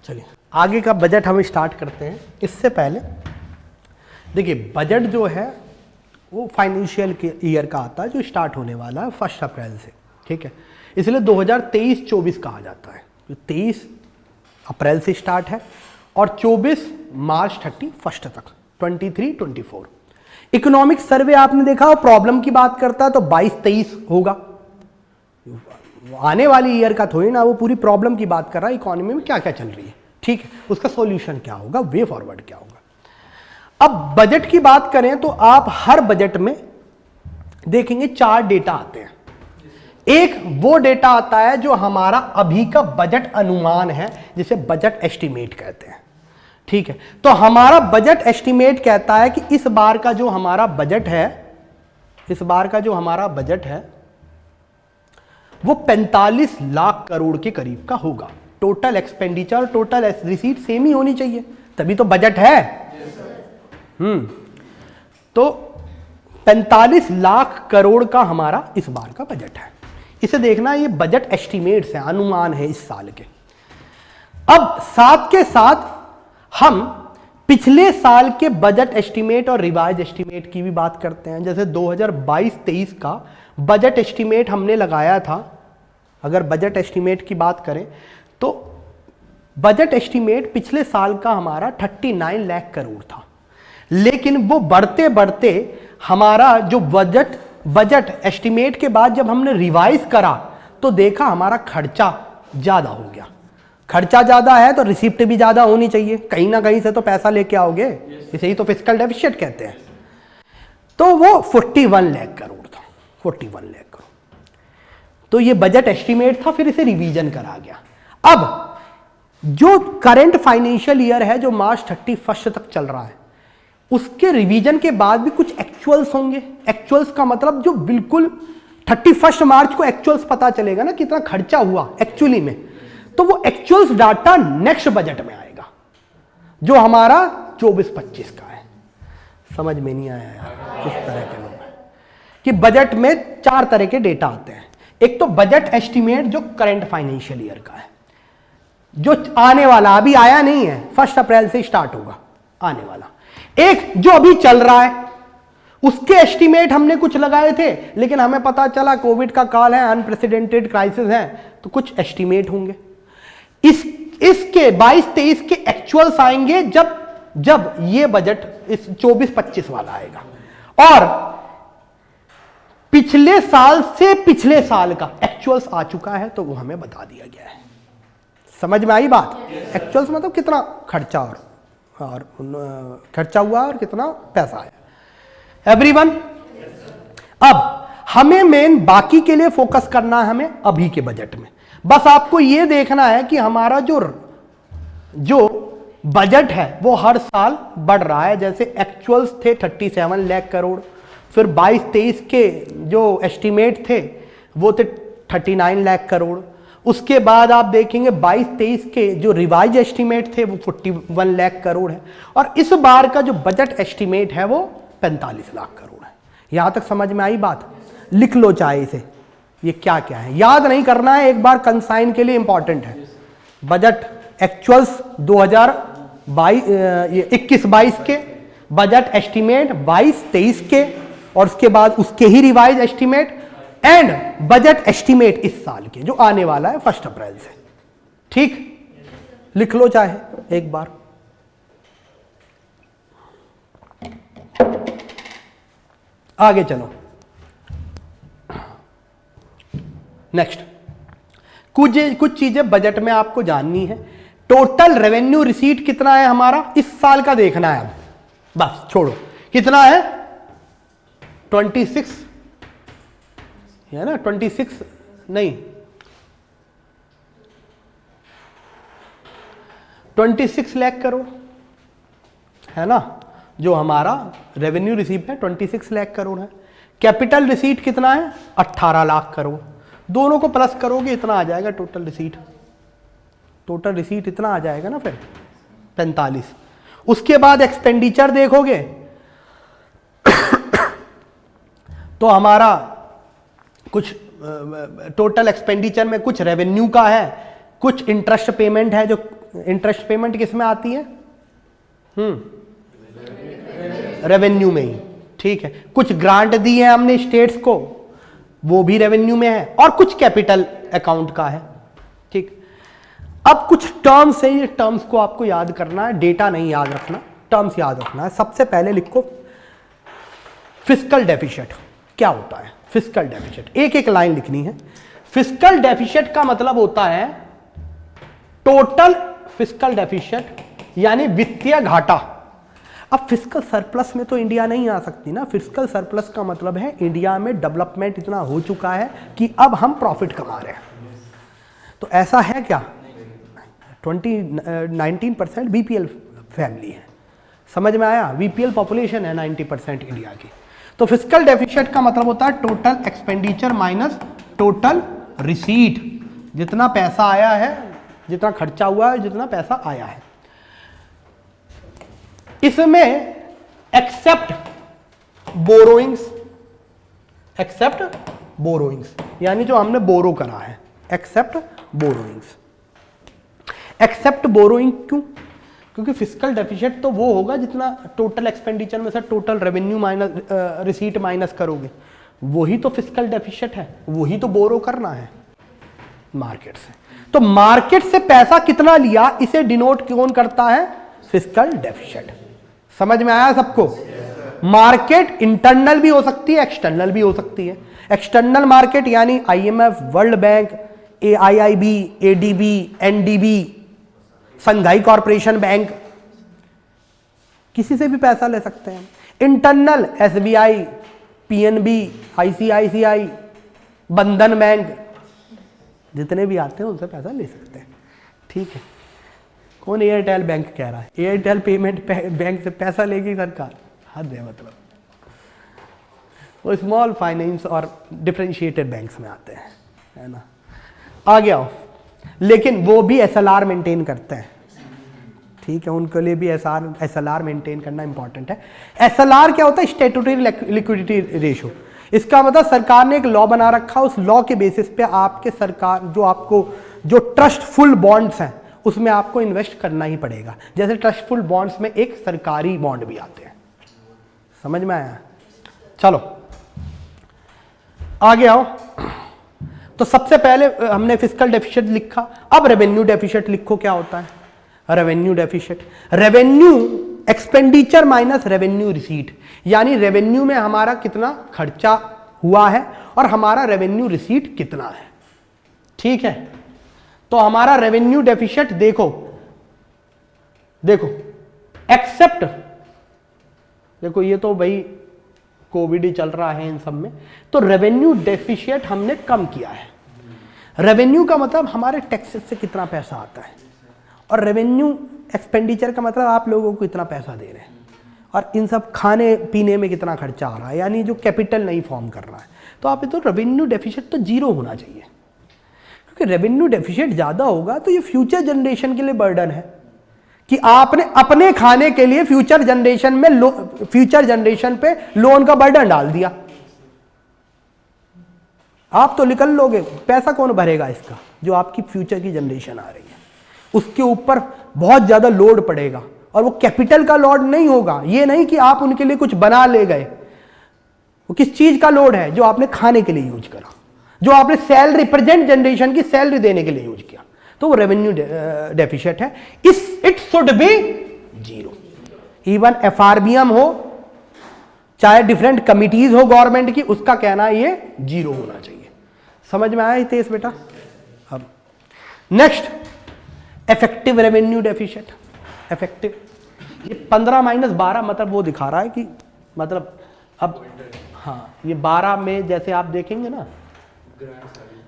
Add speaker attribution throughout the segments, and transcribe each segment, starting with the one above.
Speaker 1: चलिए आगे का बजट हम स्टार्ट करते हैं। इससे पहले देखिए बजट जो है वो फाइनेंशियल ईयर का आता है जो स्टार्ट होने वाला है 1 अप्रैल से, ठीक है। इसलिए 2023-24 कहा जाता है। जो 23 अप्रैल से स्टार्ट है और 24 मार्च 31 तक 23-24। इकोनॉमिक सर्वे आपने देखा और प्रॉब्लम की बात करता है तो 22-23 होगा। आने वाली ईयर का थोड़ी ना, वो पूरी प्रॉब्लम की बात कर रहा है, इकोनॉमी में क्या क्या चल रही है, ठीक है, उसका सॉल्यूशन क्या होगा, वे फॉरवर्ड क्या होगा। अब बजट की बात करें तो आप हर बजट में देखेंगे 4 डेटा आते हैं। एक वो डेटा आता है जो हमारा अभी का बजट अनुमान है, जिसे बजट एस्टीमेट कहते हैं, ठीक है। तो हमारा बजट एस्टीमेट कहता है कि इस बार का जो हमारा बजट है, इस बार का जो हमारा बजट है वो 45 लाख करोड़ के करीब का होगा। Total expenditure, total receipt same ही होनी चाहिए, तभी तो बजट है। तो 45 लाख करोड़ का हमारा इस बार का बजट है। इसे देखना, ये बजट एस्टीमेट्स हैं, अनुमान है इस साल के। अब साथ के साथ हम पिछले साल के बजट एस्टीमेट और रिवाइज एस्टीमेट की भी बात करते हैं। जैसे 2022-23 का बजट एस्टीमेट हमने लगाया था। अगर बजट एस्टीमेट की बात करें तो बजट एस्टीमेट पिछले साल का हमारा 39 लाख करोड़ था, लेकिन वो बढ़ते बढ़ते हमारा जो बजट एस्टीमेट के बाद जब हमने रिवाइज करा तो देखा हमारा खर्चा ज्यादा हो गया। खर्चा ज्यादा है तो रिसिप्ट भी ज्यादा होनी चाहिए, कहीं ना कहीं से तो पैसा लेके आओगे, इसे ही तो फिस्कल डेफिसिट कहते हैं। तो वो 41 लाख करोड़ था, 41 लाख करोड़। तो ये बजट एस्टीमेट था, फिर इसे रिवीजन करा गया। अब जो करंट फाइनेंशियल ईयर है जो मार्च 31 तक चल रहा है, उसके रिवीजन के बाद भी कुछ एक्चुअल्स होंगे। एक्चुअल्स का मतलब जो बिल्कुल 31 मार्च को एक्चुअल्स पता चलेगा ना कितना खर्चा हुआ एक्चुअली में, तो वो एक्चुअल्स डाटा नेक्स्ट बजट में आएगा जो हमारा 24-25 का है। समझ में नहीं आया यार किस तरह के लोग हैं कि बजट में 4 तरह के डेटा आते हैं। एक तो बजट एस्टीमेट जो करंट फाइनेंशियल ईयर का है, जो आने वाला, अभी आया नहीं है, 1 अप्रैल से स्टार्ट होगा आने वाला। एक जो अभी चल रहा है, उसके एस्टीमेट हमने कुछ लगाए थे, लेकिन हमें पता चला कोविड का काल है, अनप्रेसिडेंटेड क्राइसिस है, तो कुछ एस्टीमेट होंगे। इसके 22-23 के एक्चुअल्स आएंगे जब ये बजट इस 24-25 वाला आएगा। और पिछले साल से पिछले साल का एक्चुअल्स आ चुका है तो वो हमें बता दिया गया है। समझ में आई बात? एक्चुअल्स मतलब कितना खर्चा और खर्चा हुआ और कितना पैसा आया। एवरीवन, अब हमें मेन बाकी के लिए फोकस करना है, हमें अभी के बजट में। बस आपको यह देखना है कि हमारा जो बजट है वो हर साल बढ़ रहा है। जैसे एक्चुअल्स थे 37 लाख करोड़, फिर 22-23 के जो एस्टीमेट थे वो थे 39 लाख करोड़। उसके बाद आप देखेंगे 22-23 के जो रिवाइज एस्टीमेट थे वो 41 लाख करोड़ है, और इस बार का जो बजट एस्टीमेट है वो 45 लाख करोड़ है। यहां तक समझ में आई बात? लिख लो चाहे इसे, ये क्या क्या है, याद नहीं करना है, एक बार कंसाइन के लिए इंपॉर्टेंट है। बजट एक्चुअल्स 2021-22 के, बजट एस्टीमेट 22-23 के, और उसके बाद उसके ही revise estimate and budget estimate इस साल के जो आने वाला है 1 अप्रैल से। ठीक, लिख लो चाहे एक बार। आगे चलो, नेक्स्ट कुछ चीजें बजट में आपको जाननी है। टोटल रेवेन्यू रिसीट कितना है हमारा इस साल का देखना है। अब बस छोड़ो, कितना है 26 है ना, 26 नहीं 26 लाख करोड़ है ना, जो हमारा रेवेन्यू रिसीट है 26 लाख करोड़ है। कैपिटल रिसीट कितना है 18 लाख करोड़। दोनों को प्लस करोगे इतना आ जाएगा टोटल रिसीट। टोटल रिसीट इतना आ जाएगा ना फिर 45। उसके बाद एक्सपेंडिचर देखोगे तो हमारा कुछ टोटल एक्सपेंडिचर में कुछ रेवेन्यू का है, कुछ इंटरेस्ट पेमेंट है जो इंटरेस्ट पेमेंट किस में आती है? रेवेन्यू में ही, ठीक है। कुछ ग्रांट दी है हमने स्टेट्स को, वो भी रेवेन्यू में है, और कुछ कैपिटल अकाउंट का है, ठीक। अब कुछ टर्म्स है, ये टर्म्स को आपको याद करना है, डेटा नहीं याद रखना, टर्म्स याद रखना है। सबसे पहले लिखो फिस्कल डेफिसिट। क्या होता है फिस्कल डेफिसिट? एक एक लाइन लिखनी है। फिस्कल डेफिसिट का मतलब होता है टोटल फिस्कल डेफिसिट, यानी वित्तीय घाटा। अब फिस्कल सरप्लस में तो इंडिया नहीं आ सकती ना। फिस्कल सरप्लस का मतलब है इंडिया में डेवलपमेंट इतना हो चुका है कि अब हम प्रॉफिट कमा रहे हैं। तो ऐसा है क्या? 19% बीपीएल फैमिली है, समझ में आया? बीपीएल पॉपुलेशन है 90% इंडिया की। तो फिस्कल डेफिसिट का मतलब होता है total expenditure minus total receipt, जितना पैसा आया है, जितना खर्चा हुआ है, जितना पैसा आया है। इसमें एक्सेप्ट बोरोइंग्स, यानी जो हमने बोरो करा है, एक्सेप्ट बोरोइंग क्यों? क्योंकि फिस्कल डेफिसिट तो वो होगा जितना टोटल एक्सपेंडिचर में से total revenue minus receipt minus करोगे, वही तो फिस्कल डेफिसिट है, वही तो बोरो करना है मार्केट से। तो मार्केट से पैसा कितना लिया, इसे डिनोट कौन करता है? Fiscal deficit. समझ में आया सबको? मार्केट इंटरनल भी हो सकती है, एक्सटर्नल भी हो सकती है। एक्सटर्नल मार्केट यानी IMF, World Bank, IIB, ADB, NDB, Shanghai corporation bank, किसी से भी पैसा ले सकते हैं। Internal SBI, PNB, ICICI, Bandhan bank, जितने भी आते हैं उनसे पैसा ले सकते हैं, ठीक है। कौन एयरटेल बैंक कह रहा है? एयरटेल पेमेंट बैंक से पैसा लेगी सरकार? हद है। मतलब वो स्मॉल फाइनेंस और डिफरेंशिएटेड बैंक्स में आते हैं, है ना। आगे आओ। लेकिन वो भी एसएलआर मेंटेन करते हैं, ठीक है। उनके लिए भी एसएलआर मेंटेन करना इंपॉर्टेंट है। एसएलआर क्या होता है? Statutory liquidity ratio. इसका मतलब सरकार ने एक लॉ बना रखा, उस लॉ के बेसिस पे आपके सरकार जो ट्रस्टफुल बॉन्ड्स हैं उसमें आपको इन्वेस्ट करना ही पड़ेगा। जैसे ट्रस्टफुल बॉन्ड्स में एक सरकारी बॉन्ड भी आते हैं, समझ में आया? चलो आगे आओ। तो सबसे पहले हमने फिस्कल डेफिसिट लिखा, अब रेवेन्यू डेफिसिट लिखो। क्या होता है revenue deficit? Revenue expenditure minus revenue receipt, यानी रेवेन्यू में हमारा कितना खर्चा हुआ है और हमारा रेवेन्यू रिसीट कितना है, ठीक है। तो हमारा रेवेन्यू डेफिसिट देखो एक्सेप्ट, देखो ये तो भाई कोविड ही चल रहा है इन सब में, तो रेवेन्यू डेफिसिट हमने कम किया है। रेवेन्यू का मतलब हमारे टैक्सेस से कितना पैसा आता है, और रेवेन्यू एक्सपेंडिचर का मतलब आप लोगों को कितना पैसा दे रहे हैं, और इन सब खाने पीने में कितना खर्चा आ रहा है, यानी जो कैपिटल नहीं फॉर्म कर रहा है। तो आप तो रेवेन्यू डेफिसिट तो जीरो होना चाहिए, क्योंकि रेवेन्यू डेफिसिट ज़्यादा होगा तो ये फ्यूचर जनरेशन के लिए बर्डन है कि आपने अपने खाने के लिए फ्यूचर जनरेशन पे लोन का बर्डन डाल दिया। आप तो निकल लोगे, पैसा कौन भरेगा इसका? जो आपकी फ्यूचर की जनरेशन आ रही है, उसके ऊपर बहुत ज्यादा लोड पड़ेगा, और वो कैपिटल का लोड नहीं होगा। ये नहीं कि आप उनके लिए कुछ बना ले गए, वो किस चीज का लोड है? जो आपने खाने के लिए यूज करा, जो आपने सैलरी प्रेजेंट जनरेशन की सैलरी देने के लिए यूज किया, तो वो रेवेन्यू डेफिसिट है। It should be zero. Even FRBM हो, चाहे डिफरेंट कमिटीज हो गवर्नमेंट की, उसका कहना है ये जीरो होना चाहिए। समझ में आया हितेश बेटा? अब next effective revenue deficit. Effective ये 15 माइनस 12 मतलब वो दिखा रहा है कि मतलब अब हाँ, ये 12 में जैसे आप देखेंगे ना,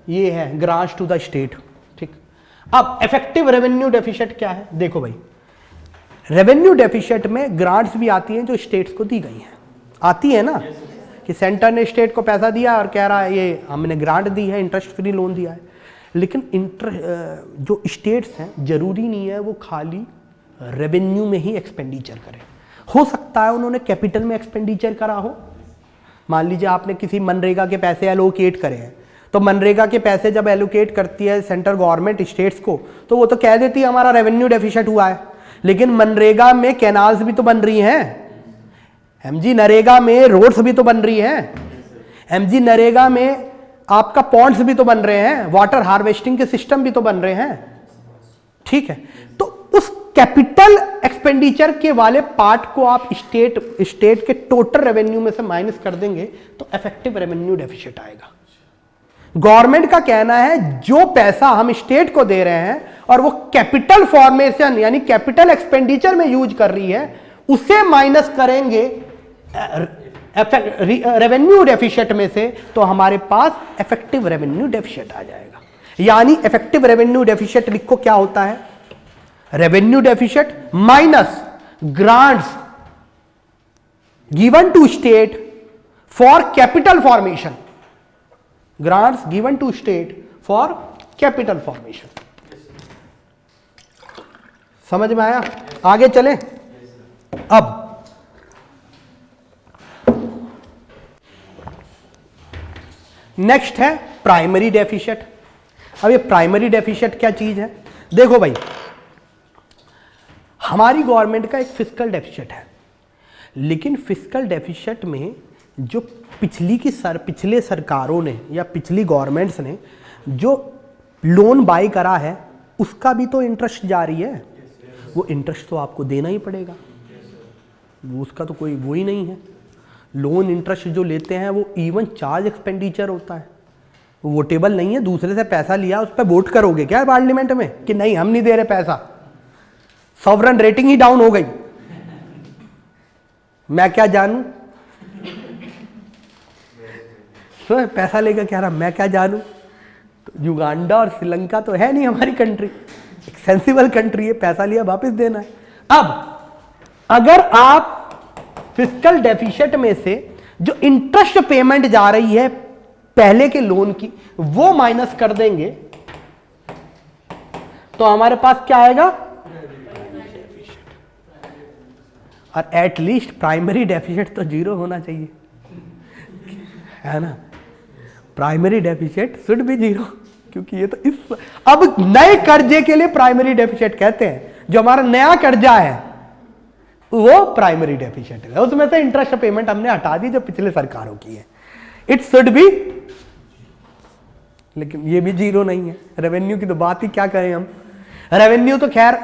Speaker 1: ये है ग्रांट्स टू द स्टेट, ठीक। अब इफेक्टिव रेवेन्यू डेफिसिट क्या है? देखो भाई, रेवेन्यू डेफिसिट में ग्रांट्स भी आती हैं जो स्टेट्स को दी गई हैं, आती है ना, कि सेंटर ने स्टेट को पैसा दिया और कह रहा है ये हमने ग्रांट दी है, इंटरेस्ट फ्री लोन दिया है। लेकिन जो स्टेट्स हैं जरूरी नहीं है वो खाली रेवेन्यू में ही एक्सपेंडिचर करें। हो सकता है उन्होंने कैपिटल में एक्सपेंडिचर करा हो। मान लीजिए आपने किसी मनरेगा के पैसे एलोकेट करे हैं, तो मनरेगा के पैसे जब एलोकेट करती है सेंट्रल गवर्नमेंट स्टेट्स को, तो वो तो कह देती है हमारा रेवेन्यू डेफिसिट हुआ है, लेकिन मनरेगा में कैनाल्स भी तो बन रही हैं, एमजी नरेगा में रोड्स भी तो बन रही हैं, एमजी नरेगा में आपका पॉन्ड्स भी तो बन रहे हैं, वाटर हार्वेस्टिंग के सिस्टम भी तो बन रहे हैं, ठीक है। तो उस कैपिटल एक्सपेंडिचर के वाले पार्ट को आप स्टेट के टोटल रेवेन्यू में से माइनस कर देंगे तो इफेक्टिव रेवेन्यू डेफिसिट आएगा। गवर्नमेंट का कहना है जो पैसा हम स्टेट को दे रहे हैं और वो कैपिटल फॉर्मेशन यानी कैपिटल एक्सपेंडिचर में यूज कर रही है, उसे माइनस करेंगे रेवेन्यू डेफिसिट में से, तो हमारे पास इफेक्टिव रेवेन्यू डेफिसिट आ जाएगा। यानी इफेक्टिव रेवेन्यू डेफिसिट लिखो क्या होता है, revenue deficit minus grants given to state for capital formation, grants given to state for capital formation. समझ में आया? आगे चले। अब नेक्स्ट है प्राइमरी डेफिसिट। अब ये प्राइमरी डेफिसिट क्या चीज है? देखो भाई, हमारी गवर्नमेंट का एक फिस्कल डेफिसिट है, लेकिन फिस्कल डेफिसिट में जो पिछले सरकारों ने या पिछली गवर्नमेंट्स ने जो लोन बाय करा है उसका भी तो इंटरेस्ट जारी है, वो इंटरेस्ट तो आपको देना ही पड़ेगा, वो उसका तो कोई वो ही नहीं है। लोन इंटरेस्ट जो लेते हैं वो इवन चार्ज एक्सपेंडिचर होता है, वो वोटेबल नहीं है। दूसरे से पैसा लिया उस पर वोट करोगे क्या पार्लियामेंट में कि नहीं हम नहीं दे रहे पैसा? सॉवरन रेटिंग ही डाउन हो गई। मैं क्या जानूं, पैसा लेकर कह रहा मैं क्या जानूं। तो युगांडा और श्रीलंका तो है नहीं हमारी कंट्री, एक सेंसिबल कंट्री है, पैसा लिया वापस देना है। अब अगर आप फिस्कल डेफिसिट में से जो इंटरेस्ट पेमेंट जा रही है पहले के लोन की वो माइनस कर देंगे तो हमारे पास क्या आएगा? और एटलीस्ट प्राइमरी डेफिसिट तो जीरो होना चाहिए, है ना? Primary deficit should be zero, क्योंकि ये तो इस अब नए कर्जे के लिए प्राइमरी डेफिसिट कहते हैं। जो हमारा नया कर्जा है वो प्राइमरी डेफिसिट है, उसमें से इंटरेस्ट पेमेंट हमने हटा दी जो पिछले सरकारों की है। इट शुड बी, लेकिन ये भी जीरो नहीं है। रेवेन्यू की तो बात ही क्या करें हम, रेवेन्यू तो खैर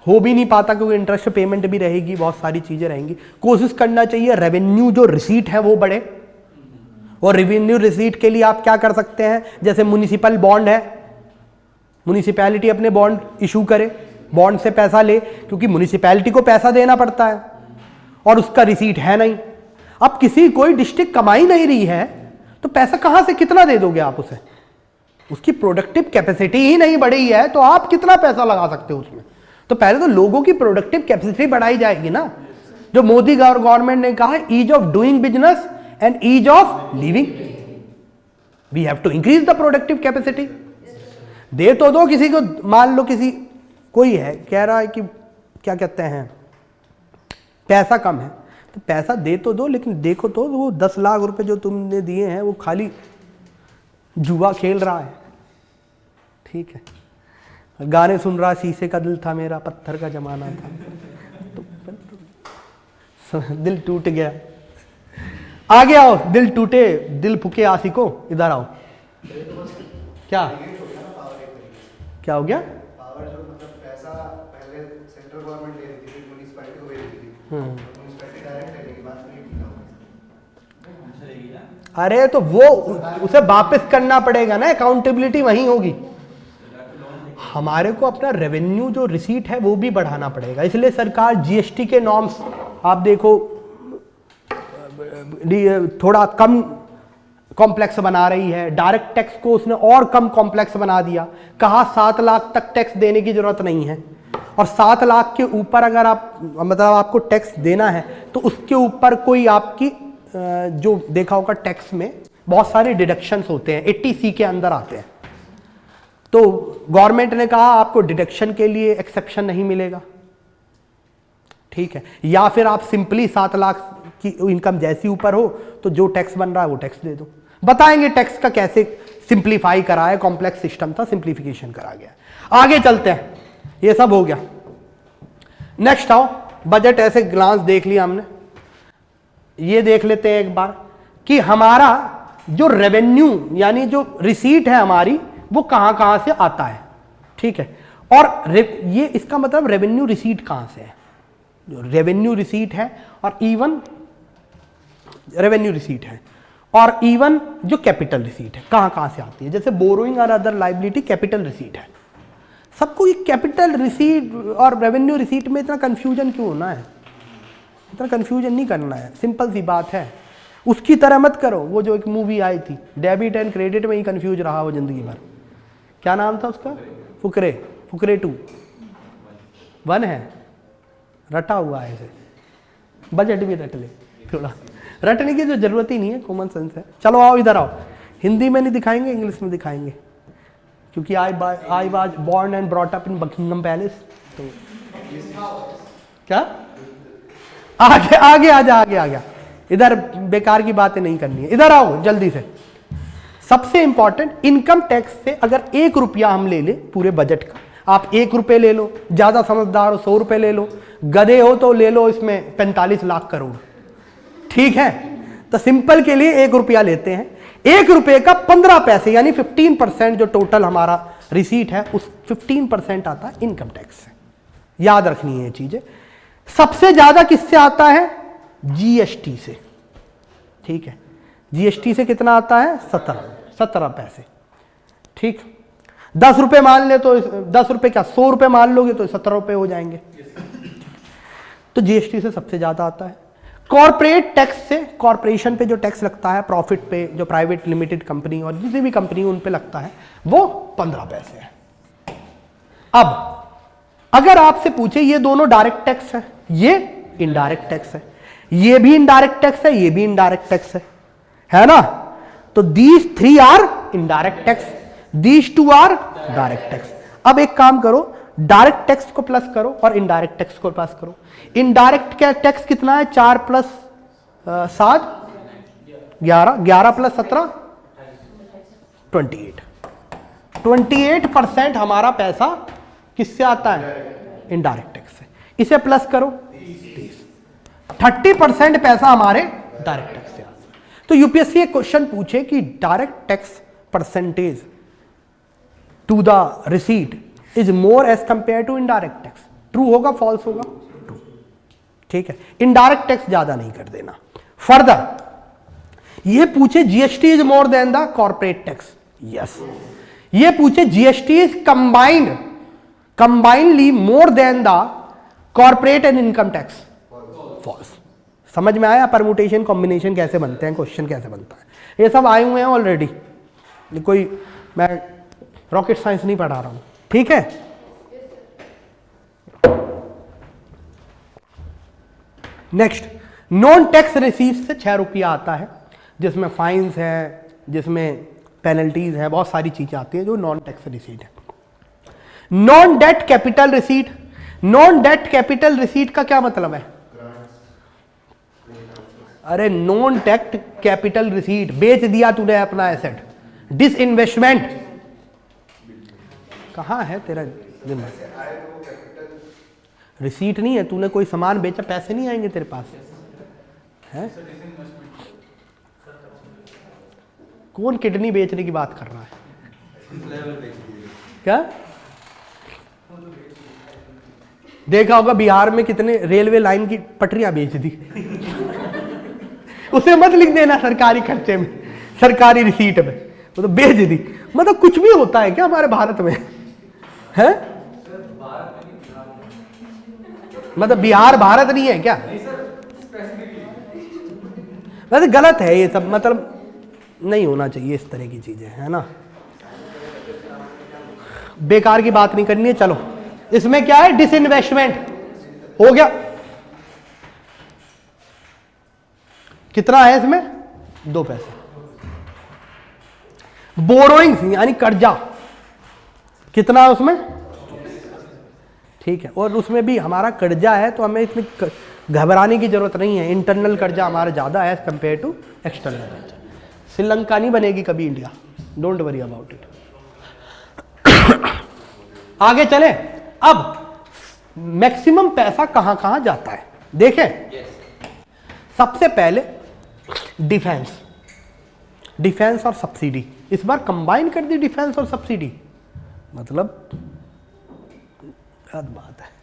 Speaker 1: हो भी नहीं पाता क्योंकि इंटरेस्ट पेमेंट भी रहेगी, बहुत सारी चीजें रहेंगी। कोशिश करना चाहिए रेवेन्यू जो रिसीट है वो बढ़े, और रेवेन्यू रिसीट के लिए आप क्या कर सकते हैं, जैसे म्युनिसिपल बॉन्ड है, म्युनिसिपैलिटी अपने बॉन्ड इशू करे, बॉन्ड से पैसा ले, क्योंकि म्युनिसिपैलिटी को पैसा देना पड़ता है और उसका रिसीट है नहीं। अब कोई डिस्ट्रिक्ट कमाई नहीं रही है तो पैसा कहां से कितना दे दोगे आप उसे? उसकी प्रोडक्टिव कैपेसिटी ही नहीं बढ़ी है तो आप कितना पैसा लगा सकते हो उसमें? तो पहले तो लोगों की प्रोडक्टिव कैपेसिटी बढ़ाई जाएगी ना। जो मोदी गवर्नमेंट ने कहा ease of doing business and ease of living, we have to increase the productive capacity. दे तो दो किसी को, मान लो किसी कोई है कह रहा है कि क्या कहते हैं पैसा कम है, तो पैसा दे तो दो, लेकिन देखो तो वो 10 लाख रुपए जो तुमने दिए हैं वो खाली जुआ खेल रहा है, ठीक है। गाने सुन रहा, शीशे का दिल था मेरा, पत्थर का जमाना था, तो दिल टूट गया। आगे आओ, दिल टूटे दिल फुके आशिको, इधर आओ। क्या क्या हो गया?
Speaker 2: पावर जो मतलब पैसा पहले सेंट्रल गवर्नमेंट ले रही थी, म्युनिसिपैलिटी को भेज रही थी, म्युनिसिपैलिटी डायरेक्ट लेने की बात नहीं की ना।
Speaker 1: अरे तो वो उसे वापस करना पड़ेगा ना, अकाउंटेबिलिटी वहीं होगी। हमारे को अपना रेवेन्यू जो रिसीट है वो भी बढ़ाना पड़ेगा, इसलिए सरकार जीएसटी के नॉर्म्स आप देखो थोड़ा कम कॉम्प्लेक्स बना रही है। डायरेक्ट टैक्स को उसने और कम कॉम्प्लेक्स बना दिया, कहा 7 लाख तक टैक्स देने की जरूरत नहीं है, और 7 लाख के ऊपर अगर आप मतलब आपको टैक्स देना है तो उसके ऊपर कोई आपकी जो देखा होगा टैक्स में बहुत सारे डिडक्शंस होते हैं, 80C के अंदर आते हैं। तो गवर्नमेंट ने कहा आपको डिडक्शन के लिए एक्सेप्शन नहीं मिलेगा, ठीक है, या फिर आप सिंपली 7 लाख की इनकम जैसी ऊपर हो तो जो टैक्स बन रहा है वो टैक्स दे दो। बताएंगे टैक्स का कैसे सिंप्लीफाई करा है, कॉम्प्लेक्स सिस्टम था, सिंप्लीफिकेशन करा गया। आगे चलते हैं, ये सब हो गया। नेक्स्ट आओ, बजट ऐसे ग्लांस देख लिया हमने। ये देख लेते हैं एक बार कि हमारा जो रेवेन्यू यानी जो रिसीट है हमारी वो कहां कहां से आता है, ठीक है। और ये इसका मतलब रेवेन्यू रिसीट कहां से है, जो रेवेन्यू रिसीट है और इवन रेवेन्यू रिसीट है और इवन जो कैपिटल रिसीट है कहां कहां से आती है। जैसे बोरोइंग और अदर लाइबिलिटी कैपिटल रिसीट है। सबको ये कैपिटल रिसीट और रेवेन्यू रिसीट में इतना कंफ्यूजन क्यों होना है, इतना कंफ्यूजन नहीं करना है, सिंपल सी बात है। उसकी तरह मत करो, वो जो एक मूवी आई थी डेबिट एंड क्रेडिट में ही कंफ्यूज रहा वो जिंदगी भर। क्या नाम था उसका? फुकरे, फुकरे 2 1 है, रटा हुआ है इसे। बजट भी रट ले, थोड़ा रटने की जो जरूरत ही नहीं है, कॉमन सेंस है। चलो आओ इधर आओ, हिंदी में नहीं दिखाएंगे, इंग्लिश में दिखाएंगे, क्योंकि I was born and brought up in Buckingham palace. तो क्या आगे आगे आ गया, इधर बेकार की बातें नहीं करनी है। इधर आओ जल्दी से। सबसे इंपॉर्टेंट, इनकम टैक्स से अगर 1 रुपया हम ले ले पूरे बजट का, आप 1 रुपये ले लो, ज्यादा समझदार हो 100 रुपये ले लो, गधे हो तो ले लो इसमें 45 लाख करोड़, ठीक है। तो सिंपल के लिए 1 रुपया लेते हैं। 1 रुपये का 15 पैसे यानी 15% जो टोटल हमारा रिसीट है उस 15% आता है इनकम टैक्स से। याद रखनी है ये चीजें। सबसे ज्यादा किससे आता है? जीएसटी से, ठीक है। जीएसटी से कितना आता है? 17 पैसे, ठीक। 10 रुपये मान ले तो 10 रुपये क्या 100 रुपये मान लोगे तो 17 रुपये हो जाएंगे। तो जीएसटी से सबसे ज्यादा आता है। कॉर्पोरेट टैक्स से, कॉर्पोरेशन पे जो टैक्स लगता है, प्रॉफिट पे जो प्राइवेट लिमिटेड कंपनी और जितनी भी कंपनी उन पे लगता है वो 15 पैसे है। अब अगर आपसे पूछे ये दोनों डायरेक्ट टैक्स है, ये इनडायरेक्ट टैक्स है, ये भी इनडायरेक्ट टैक्स है, ये भी इनडायरेक्ट टैक्स है ना। तो these 3 are indirect tax, these 2 are direct tax. अब एक काम करो, डायरेक्ट टैक्स को प्लस करो और इनडायरेक्ट टैक्स को प्लस करो। इनडायरेक्ट टैक्स कितना है? 4 + 7 11, 11 + 17 28। 28% हमारा पैसा किससे आता है? इनडायरेक्ट टैक्स से। इसे प्लस करो 30। 30% पैसा हमारे डायरेक्ट टैक्स से आता है। तो यूपीएससी एक क्वेश्चन पूछे कि direct tax percentage to the receipt is more as compare to indirect tax, true होगा फॉल्स होगा? ट्रू, ठीक है। इनडायरेक्ट टैक्स ज्यादा नहीं कर देना। फर्दर ये पूछे GST is more than the corporate tax, yes. ये पूछे GST is combinely more than the corporate and income tax, false. समझ में आया परमुटेशन कॉम्बिनेशन कैसे बनते हैं, क्वेश्चन कैसे बनता है? ये सब आए हुए हैं ऑलरेडी, कोई मैं रॉकेट साइंस नहीं पढ़ा रहा हूं, ठीक है। नेक्स्ट, नॉन टैक्स रिसीट्स से 6 रुपया आता है, जिसमें फाइन्स है, जिसमें पेनल्टीज है, बहुत सारी चीजें आती है जो नॉन टैक्स रिसीट है। Non debt capital receipt, non debt capital receipt का क्या मतलब है? अरे नॉन डेट कैपिटल रिसीट, बेच दिया तूने अपना एसेट, डिसइन्वेस्टमेंट। कहां है तेरा दिमाग? रिसीट नहीं है, तूने कोई सामान बेचा, पैसे नहीं आएंगे तेरे पास है? कौन किडनी बेचने की बात कर रहा है? क्या देखा होगा बिहार में कितने रेलवे लाइन की पटरियां बेच दी उसे मत लिख देना सरकारी खर्चे में, सरकारी रिसीट में, वो तो बेच दी। मतलब कुछ भी होता है क्या हमारे भारत में है? मतलब बिहार भारत नहीं है क्या? वैसे गलत है ये सब, मतलब नहीं होना चाहिए इस तरह की चीजें, है ना। बेकार की बात नहीं करनी है। चलो इसमें क्या है? डिसइन्वेस्टमेंट हो गया। कितना है इसमें? 2 पैसे। बोरोइंग्स यानी कर्जा, कितना है उसमें? ठीक है। और उसमें भी हमारा कर्जा है तो हमें इतनी घबराने की जरूरत नहीं है। इंटरनल कर्जा हमारा ज्यादा है कंपेयर टू एक्सटर्नल कर्जा। श्रीलंका नहीं बनेगी कभी India. Don't worry about it. आगे चले। अब मैक्सिमम पैसा कहां कहां जाता है देखें। सबसे पहले डिफेंस और सब्सिडी, इस बार कंबाइन कर दी डिफेंस और सब्सिडी, मतलब गलत बात है।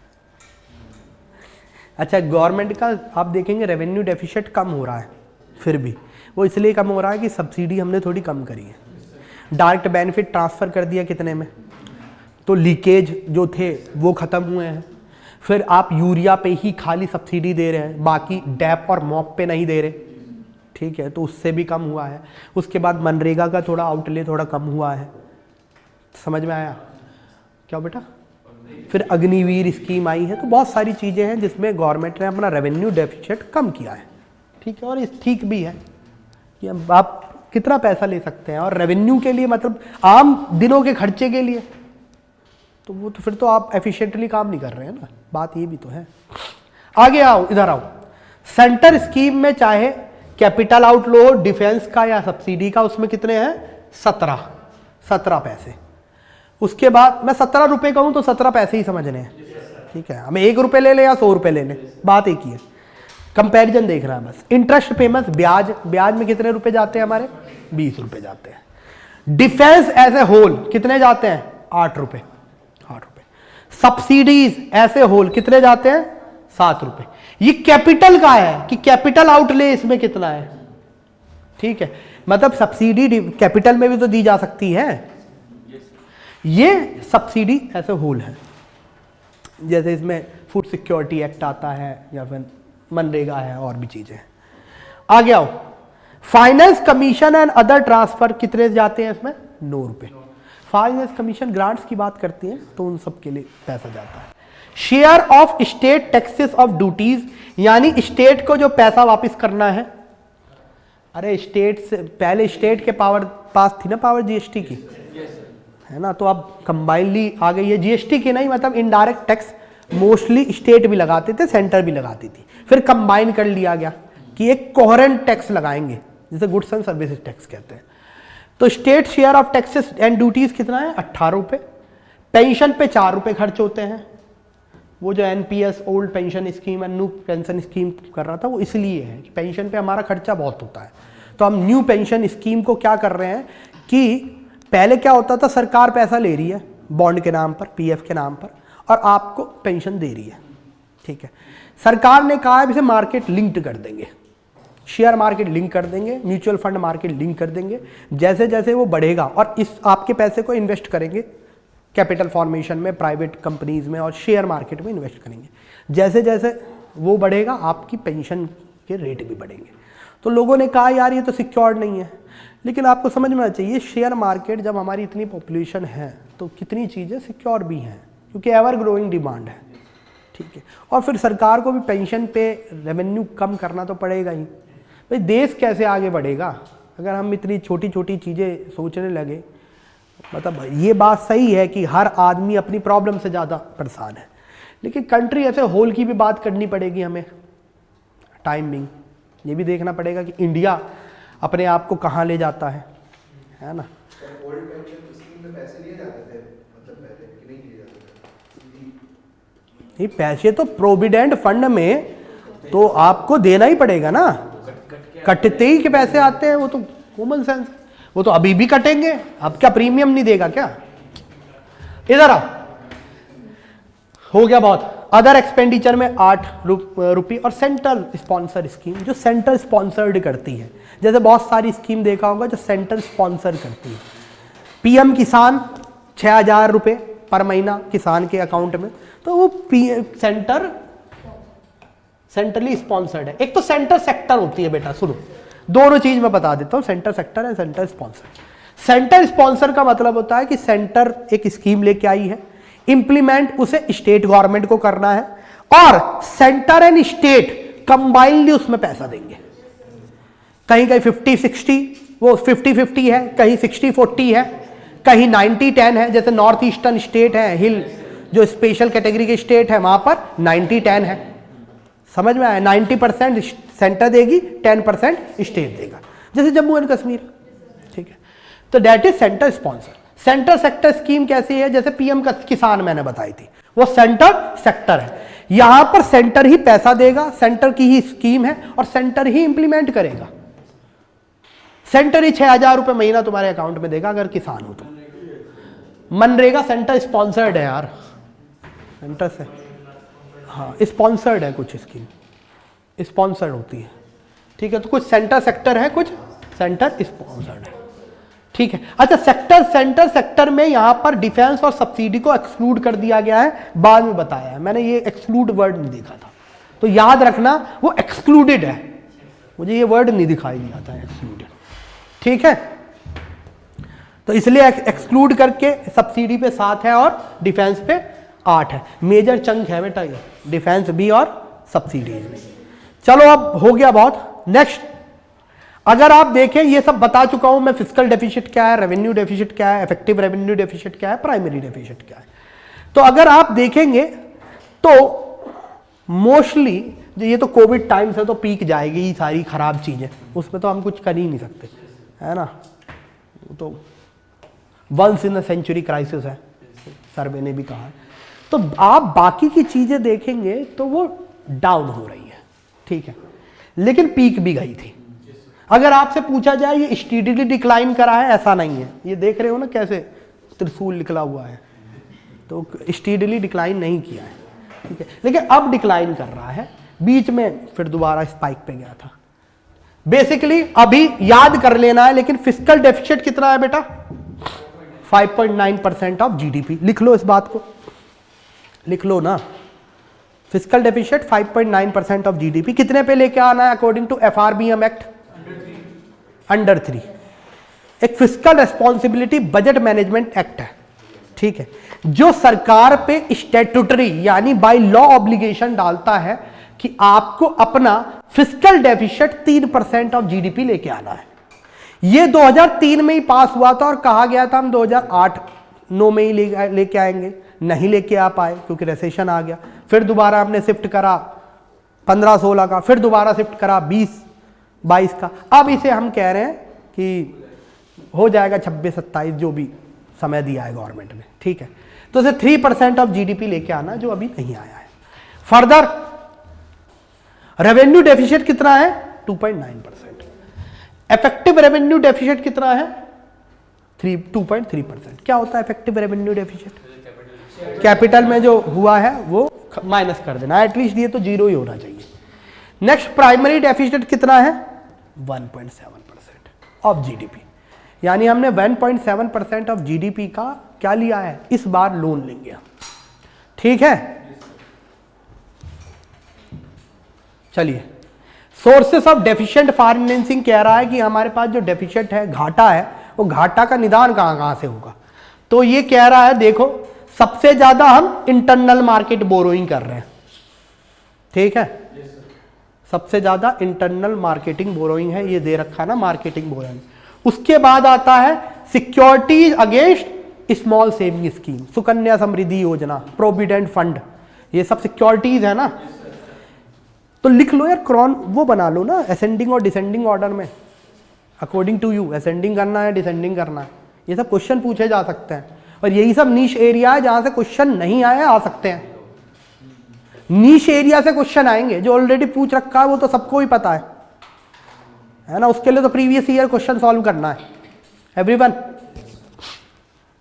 Speaker 1: अच्छा, गवर्नमेंट का आप देखेंगे रेवेन्यू डेफिसिट कम हो रहा है, फिर भी वो इसलिए कम हो रहा है कि सब्सिडी हमने थोड़ी कम करी है। डायरेक्ट बेनिफिट ट्रांसफ़र कर दिया कितने में, तो लीकेज जो थे वो ख़त्म हुए हैं। फिर आप यूरिया पे ही खाली सब्सिडी दे रहे हैं, बाकी डैप और मॉप पे नहीं दे रहे, ठीक है, तो उससे भी कम हुआ है। उसके बाद मनरेगा का थोड़ा आउटले थोड़ा कम हुआ है, समझ में आया क्या बेटा? फिर अग्निवीर स्कीम आई है, तो बहुत सारी चीज़ें हैं जिसमें गवर्नमेंट ने अपना रेवेन्यू डेफिसिट कम किया है, ठीक है। और ये ठीक भी है कि आप कितना पैसा ले सकते हैं, और रेवेन्यू के लिए मतलब आम दिनों के खर्चे के लिए, तो वो तो फिर तो आप एफिशिएंटली काम नहीं कर रहे हैं ना, बात ये भी तो है। आगे आओ, इधर आओ। सेंटर स्कीम में चाहे कैपिटल आउटलो डिफेंस का या सब्सिडी का, उसमें कितने हैं? 17 पैसे। उसके बाद मैं 17 रुपए कहूं तो 17 पैसे ही समझने हैं, ठीक है। हमें 1 रुपए ले लें या 100 रुपए ले लें, बात एक ही है, कंपैरिजन देख रहा है बस। इंटरेस्ट पेमेंट, ब्याज में कितने रुपए जाते हैं हमारे? 20 रुपए जाते हैं। डिफेंस एज ए होल कितने जाते हैं? 8 रुपए। सब्सिडीज ऐसे होल कितने जाते हैं? 7 रुपए। ये कैपिटल का है कि कैपिटल आउटले इसमें कितना है, ठीक है, मतलब सब्सिडी कैपिटल में भी तो दी जा सकती है। ये सब्सिडी ऐसे होल है, जैसे इसमें फूड सिक्योरिटी एक्ट आता है या फिर मनरेगा है और भी चीजें हैं। आगे आओ। Finance commission and other transfer कितने जाते हैं इसमें? 9 रुपए। फाइनेंस कमीशन ग्रांट्स की बात करती हैं तो उन सब के लिए पैसा जाता है। Share of state taxes of duties, यानी स्टेट को जो पैसा वापस करना है। अरे स्टेट से पहले स्टेट के पास थी ना पावर जीएसटी की, है ना, तो अब कंबाइनली आ गई है। जीएसटी की नहीं, मतलब इनडायरेक्ट टैक्स मोस्टली स्टेट भी लगाते थे, सेंटर भी लगाती थी, फिर कंबाइन कर लिया गया कि एक कोहेरेंट टैक्स लगाएंगे, जिसे गुड्स एंड सर्विसेज टैक्स कहते हैं। तो state share of taxes and duties कितना है? 18 रुपए। पेंशन पे 4 रुपए खर्च होते हैं। वो जो NPS old pension scheme, new pension scheme कर रहा था, वो इसलिए है कि पेंशन पे हमारा खर्चा बहुत होता है। तो हम न्यू पेंशन स्कीम को क्या कर रहे हैं कि पहले क्या होता था, सरकार पैसा ले रही है बॉन्ड के नाम पर, पीएफ के नाम पर, और आपको पेंशन दे रही है, ठीक है। सरकार ने कहा है इसे मार्केट लिंक्ड कर देंगे, शेयर मार्केट लिंक कर देंगे, म्यूचुअल फंड मार्केट लिंक कर देंगे। जैसे जैसे वो बढ़ेगा और इस आपके पैसे को इन्वेस्ट करेंगे कैपिटल फॉर्मेशन में, प्राइवेट कंपनीज में और शेयर मार्केट में इन्वेस्ट करेंगे, जैसे जैसे वो बढ़ेगा आपकी पेंशन के रेट भी बढ़ेंगे। तो लोगों ने कहा यार ये तो सिक्योर्ड नहीं है, लेकिन आपको समझ में आना चाहिए शेयर मार्केट जब हमारी इतनी पॉपुलेशन है तो कितनी चीज़ें सिक्योर भी हैं, क्योंकि एवर ग्रोइंग डिमांड है, ठीक है। और फिर सरकार को भी पेंशन पे रेवेन्यू कम करना तो पड़ेगा ही। भाई देश कैसे आगे बढ़ेगा अगर हम इतनी छोटी छोटी चीज़ें सोचने लगे। मतलब ये बात सही है कि हर आदमी अपनी प्रॉब्लम से ज़्यादा परेशान है, लेकिन कंट्री ऐसे होल की भी बात करनी पड़ेगी हमें। टाइमिंग ये भी देखना पड़ेगा कि इंडिया अपने आप को कहाँ ले जाता है ना।
Speaker 2: ओल्ड पेंशन स्कीम में पैसे लिए जाते थे, मतलब पहले कि नहीं लिए जाते थे?
Speaker 1: ये पैसे तो प्रोविडेंट फंड में तो आपको देना ही पड़ेगा ना, कटते ही के पैसे आते हैं, वो तो कॉमन सेंस, वो तो अभी भी कटेंगे। अब क्या प्रीमियम नहीं देगा क्या? इधर आ, हो गया बहुत। अदर एक्सपेंडिचर में 8 रुपये और सेंट्रल स्पॉन्सर स्कीम जो सेंट्रल स्पॉन्सर्ड करती है, जैसे बहुत सारी स्कीम देखा होगा जो सेंट्रल स्पॉन्सर करती है। पीएम किसान 6000 रुपये पर महीना किसान के अकाउंट में, तो वो सेंट्रली स्पॉन्सर्ड है। एक तो सेंटर सेक्टर होती है बेटा, सुनो दोनों चीज मैं बता देता हूँ, centre sector and centre sponsor. Centre sponsor का मतलब होता है कि सेंटर एक स्कीम लेके आई है, इंप्लीमेंट उसे स्टेट गवर्नमेंट को करना है, और सेंटर एंड स्टेट कंबाइनली उसमें पैसा देंगे। कहीं कहीं 50-60 वो 50-50 है, कहीं 60-40 है, कहीं 90-10 है। जैसे नॉर्थ ईस्टर्न स्टेट है, हिल जो स्पेशल कैटेगरी के स्टेट है, वहां पर 90-10 है। समझ में आया? 90% सेंटर देगी, 10% स्टेट देगा, जैसे जम्मू एंड कश्मीर, ठीक है। तो that is centre sponsor. Centre sector scheme कैसी है? जैसे पीएम का किसान मैंने बताई थी, वो सेंटर सेक्टर है। यहां पर सेंटर ही पैसा देगा, सेंटर की ही स्कीम है और सेंटर ही इंप्लीमेंट करेगा। सेंटर ही 6,000 रुपए महीना तुम्हारे अकाउंट में देगा अगर किसान हो तो। मनरेगा सेंटर स्पॉन्सर्ड है यार, सेंटर से, हाँ स्पॉन्सर्ड है, कुछ स्कीम स्पॉन्सर्ड होती है, ठीक है। तो कुछ सेंटर सेक्टर है, कुछ सेंटर स्पॉन्सर्ड है, ठीक है। अच्छा, सेंटर सेक्टर में यहां पर डिफेंस और सब्सिडी को एक्सक्लूड कर दिया गया है, बाद में बताया है मैंने, ये एक्सक्लूड वर्ड नहीं देखा था, तो याद रखना वो एक्सक्लूडेड है, मुझे ये वर्ड नहीं दिखाई दिया था एक्सक्लूडेड, ठीक है। तो इसलिए एक्सक्लूड करके सब्सिडी पे 7 है और डिफेंस पे 8 है। मेजर चंक है बेटा ये, डिफेंस भी और सब्सिडीज भी। चलो अब हो गया बहुत। नेक्स्ट, अगर आप देखें, ये सब बता चुका हूं मैं, फिस्कल डेफिसिट क्या है, रेवेन्यू डेफिसिट क्या है, इफेक्टिव रेवेन्यू डेफिसिट क्या है, प्राइमरी डेफिसिट क्या है। तो अगर आप देखेंगे तो मोस्टली ये तो कोविड टाइम से तो पीक जाएगी ये सारी खराब चीजें, उसमें तो हम कुछ कर ही नहीं सकते, है ना। तो once in a century crisis है, सर्वे ने भी कहा है। तो आप बाकी की चीजें देखेंगे तो वो डाउन हो रही है, ठीक है, लेकिन पीक भी गई थी। अगर आपसे पूछा जाए ये स्टीडीली डिक्लाइन करा है, ऐसा नहीं है। ये देख रहे हो ना कैसे त्रिशूल निकला हुआ है, तो स्टीडीली डिक्लाइन नहीं किया है, ठीक है, लेकिन अब डिक्लाइन कर रहा है। बीच में फिर दोबारा स्पाइक पे गया था। बेसिकली अभी याद कर लेना है, लेकिन फिस्कल डेफिसिट कितना है बेटा? 5.9% ऑफ जीडीपी। लिख लो इस बात को, लिख लो ना, फिस्कल डेफिसिट 5.9% ऑफ जीडीपी। कितने पे लेके आना है according to FRBM act? Under 3। एक fiscal responsibility budget management act है, ठीक है, जो सरकार पे स्टैट्यूटरी यानी बाय लॉ ऑब्लिगेशन डालता है कि आपको अपना फिस्कल डेफिसिट 3% ऑफ जीडीपी लेके आना है। ये 2003 में ही पास हुआ था और कहा गया था हम 2008-9 में ही लेके आएंगे, नहीं लेके आ पाए क्योंकि रिसेशन आ गया। फिर दोबारा हमने शिफ्ट करा 15-16 का, फिर दोबारा शिफ्ट करा 20-22 का। अब इसे हम कह रहे हैं कि हो जाएगा 26-27, जो भी समय दिया है गवर्नमेंट ने, ठीक है। तो इसे 3% ऑफ जीडीपी लेके आना, जो अभी नहीं आया है। फर्दर रेवेन्यू डेफिसिट कितना है? 2.9%। इफेक्टिव रेवेन्यू डेफिसिट कितना है? 2.3%। क्या होता है इफेक्टिव रेवेन्यू डेफिसिट? कैपिटल में जो हुआ है वो माइनस कर देना, एटलीस्ट ये तो जीरो ही होना चाहिए। नेक्स्ट, प्राइमरी डेफिसिट कितना है? 1.7% ऑफ जीडीपी। यानी हमने 1.7% ऑफ जीडीपी का क्या लिया है? इस बार लोन लेंगे हम, ठीक है। चलिए, सोर्सेस ऑफ डेफिशिएंट फाइनेंसिंग कह रहा है कि हमारे पास जो डेफिशिएंट है, घाटा है, वो घाटा का निदान कहां कहां से होगा। तो ये कह रहा है, देखो सबसे ज्यादा हम इंटरनल मार्केट बोरोइंग कर रहे हैं, ठीक है, सबसे ज्यादा इंटरनल मार्केटिंग बोरोइंग है, ये दे रखा है ना, मार्केटिंग बोरोइंग। उसके बाद आता है securities against small saving scheme, Sukanya Samriddhi Yojana, provident fund, ये सब सिक्योरिटीज है ना। तो लिख लो यार, क्रॉन वो बना लो ना, असेंडिंग और डिसेंडिंग ऑर्डर में, अकॉर्डिंग टू यू असेंडिंग करना है, डिसेंडिंग करना है, ये सब क्वेश्चन पूछे जा सकते हैं। और यही सब नीश एरिया है जहां से क्वेश्चन नहीं आए आ सकते हैं। नीश एरिया से क्वेश्चन आएंगे, जो ऑलरेडी पूछ रखा है वो तो सबको ही पता है ना। उसके लिए तो प्रीवियस ईयर क्वेश्चन सॉल्व करना है। एवरीवन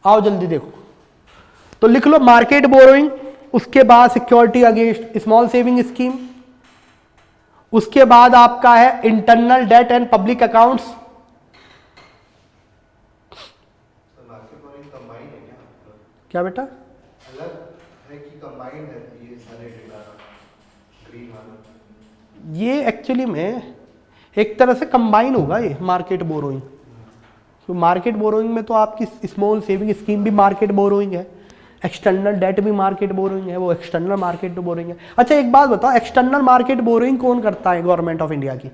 Speaker 1: आओ जल्दी देखो, तो लिख लो मार्केट बोरोइंग, उसके बाद security against small saving scheme, उसके बाद आपका है internal debt and public accounts. क्या बेटा?
Speaker 2: अलग है कि कंबाइंड है ये सारे डेटा ग्रीन वाला?
Speaker 1: ये एक्चुअली में एक तरह से कंबाइन होगा ये मार्केट बोरोइंग। तो मार्केट बोरोइंग में तो आपकी स्मॉल सेविंग स्कीम भी मार्केट बोरोइंग है, एक्सटर्नल डेट भी मार्केट बोरोइंग है, वो एक्सटर्नल मार्केट बोरोइंग है। अच्छा एक बात बताओ, एक्सटर्नल मार्केट बोरोइंग कौन करता है गवर्नमेंट ऑफ इंडिया की?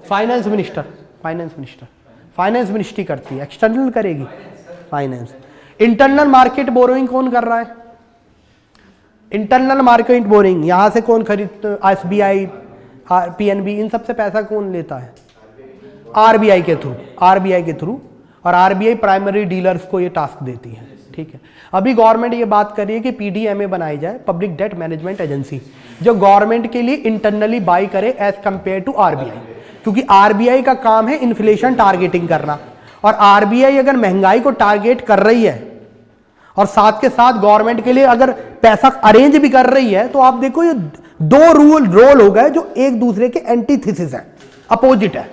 Speaker 1: फाइनेंस मिनिस्टर, फाइनेंस मिनिस्ट्री करती है, एक्सटर्नल करेगी फाइनेंस। इंटरनल मार्केट बोरोइंग कौन कर रहा है? इंटरनल मार्केट बोरोइंग यहां से कौन खरीद, एसबीआई, पीएनबी, इन सब से पैसा कौन लेता है? आरबीआई के थ्रू, और आरबीआई प्राइमरी डीलर्स को ये टास्क देती है, ठीक है। अभी गवर्नमेंट ये बात कर रही है कि पीडीएमए बनाई जाए, पब्लिक डेट मैनेजमेंट एजेंसी, जो गवर्नमेंट के लिए इंटरनली बाई करे एज कंपेयर टू आरबीआई, क्योंकि आरबीआई का काम है इन्फ्लेशन टारगेटिंग करना, और आरबीआई अगर महंगाई को टारगेट कर रही है और साथ के साथ गवर्नमेंट के लिए अगर पैसा अरेंज भी कर रही है, तो आप देखो ये दो रोल हो गए जो एक दूसरे के एंटीथेसिस है, अपोजिट है,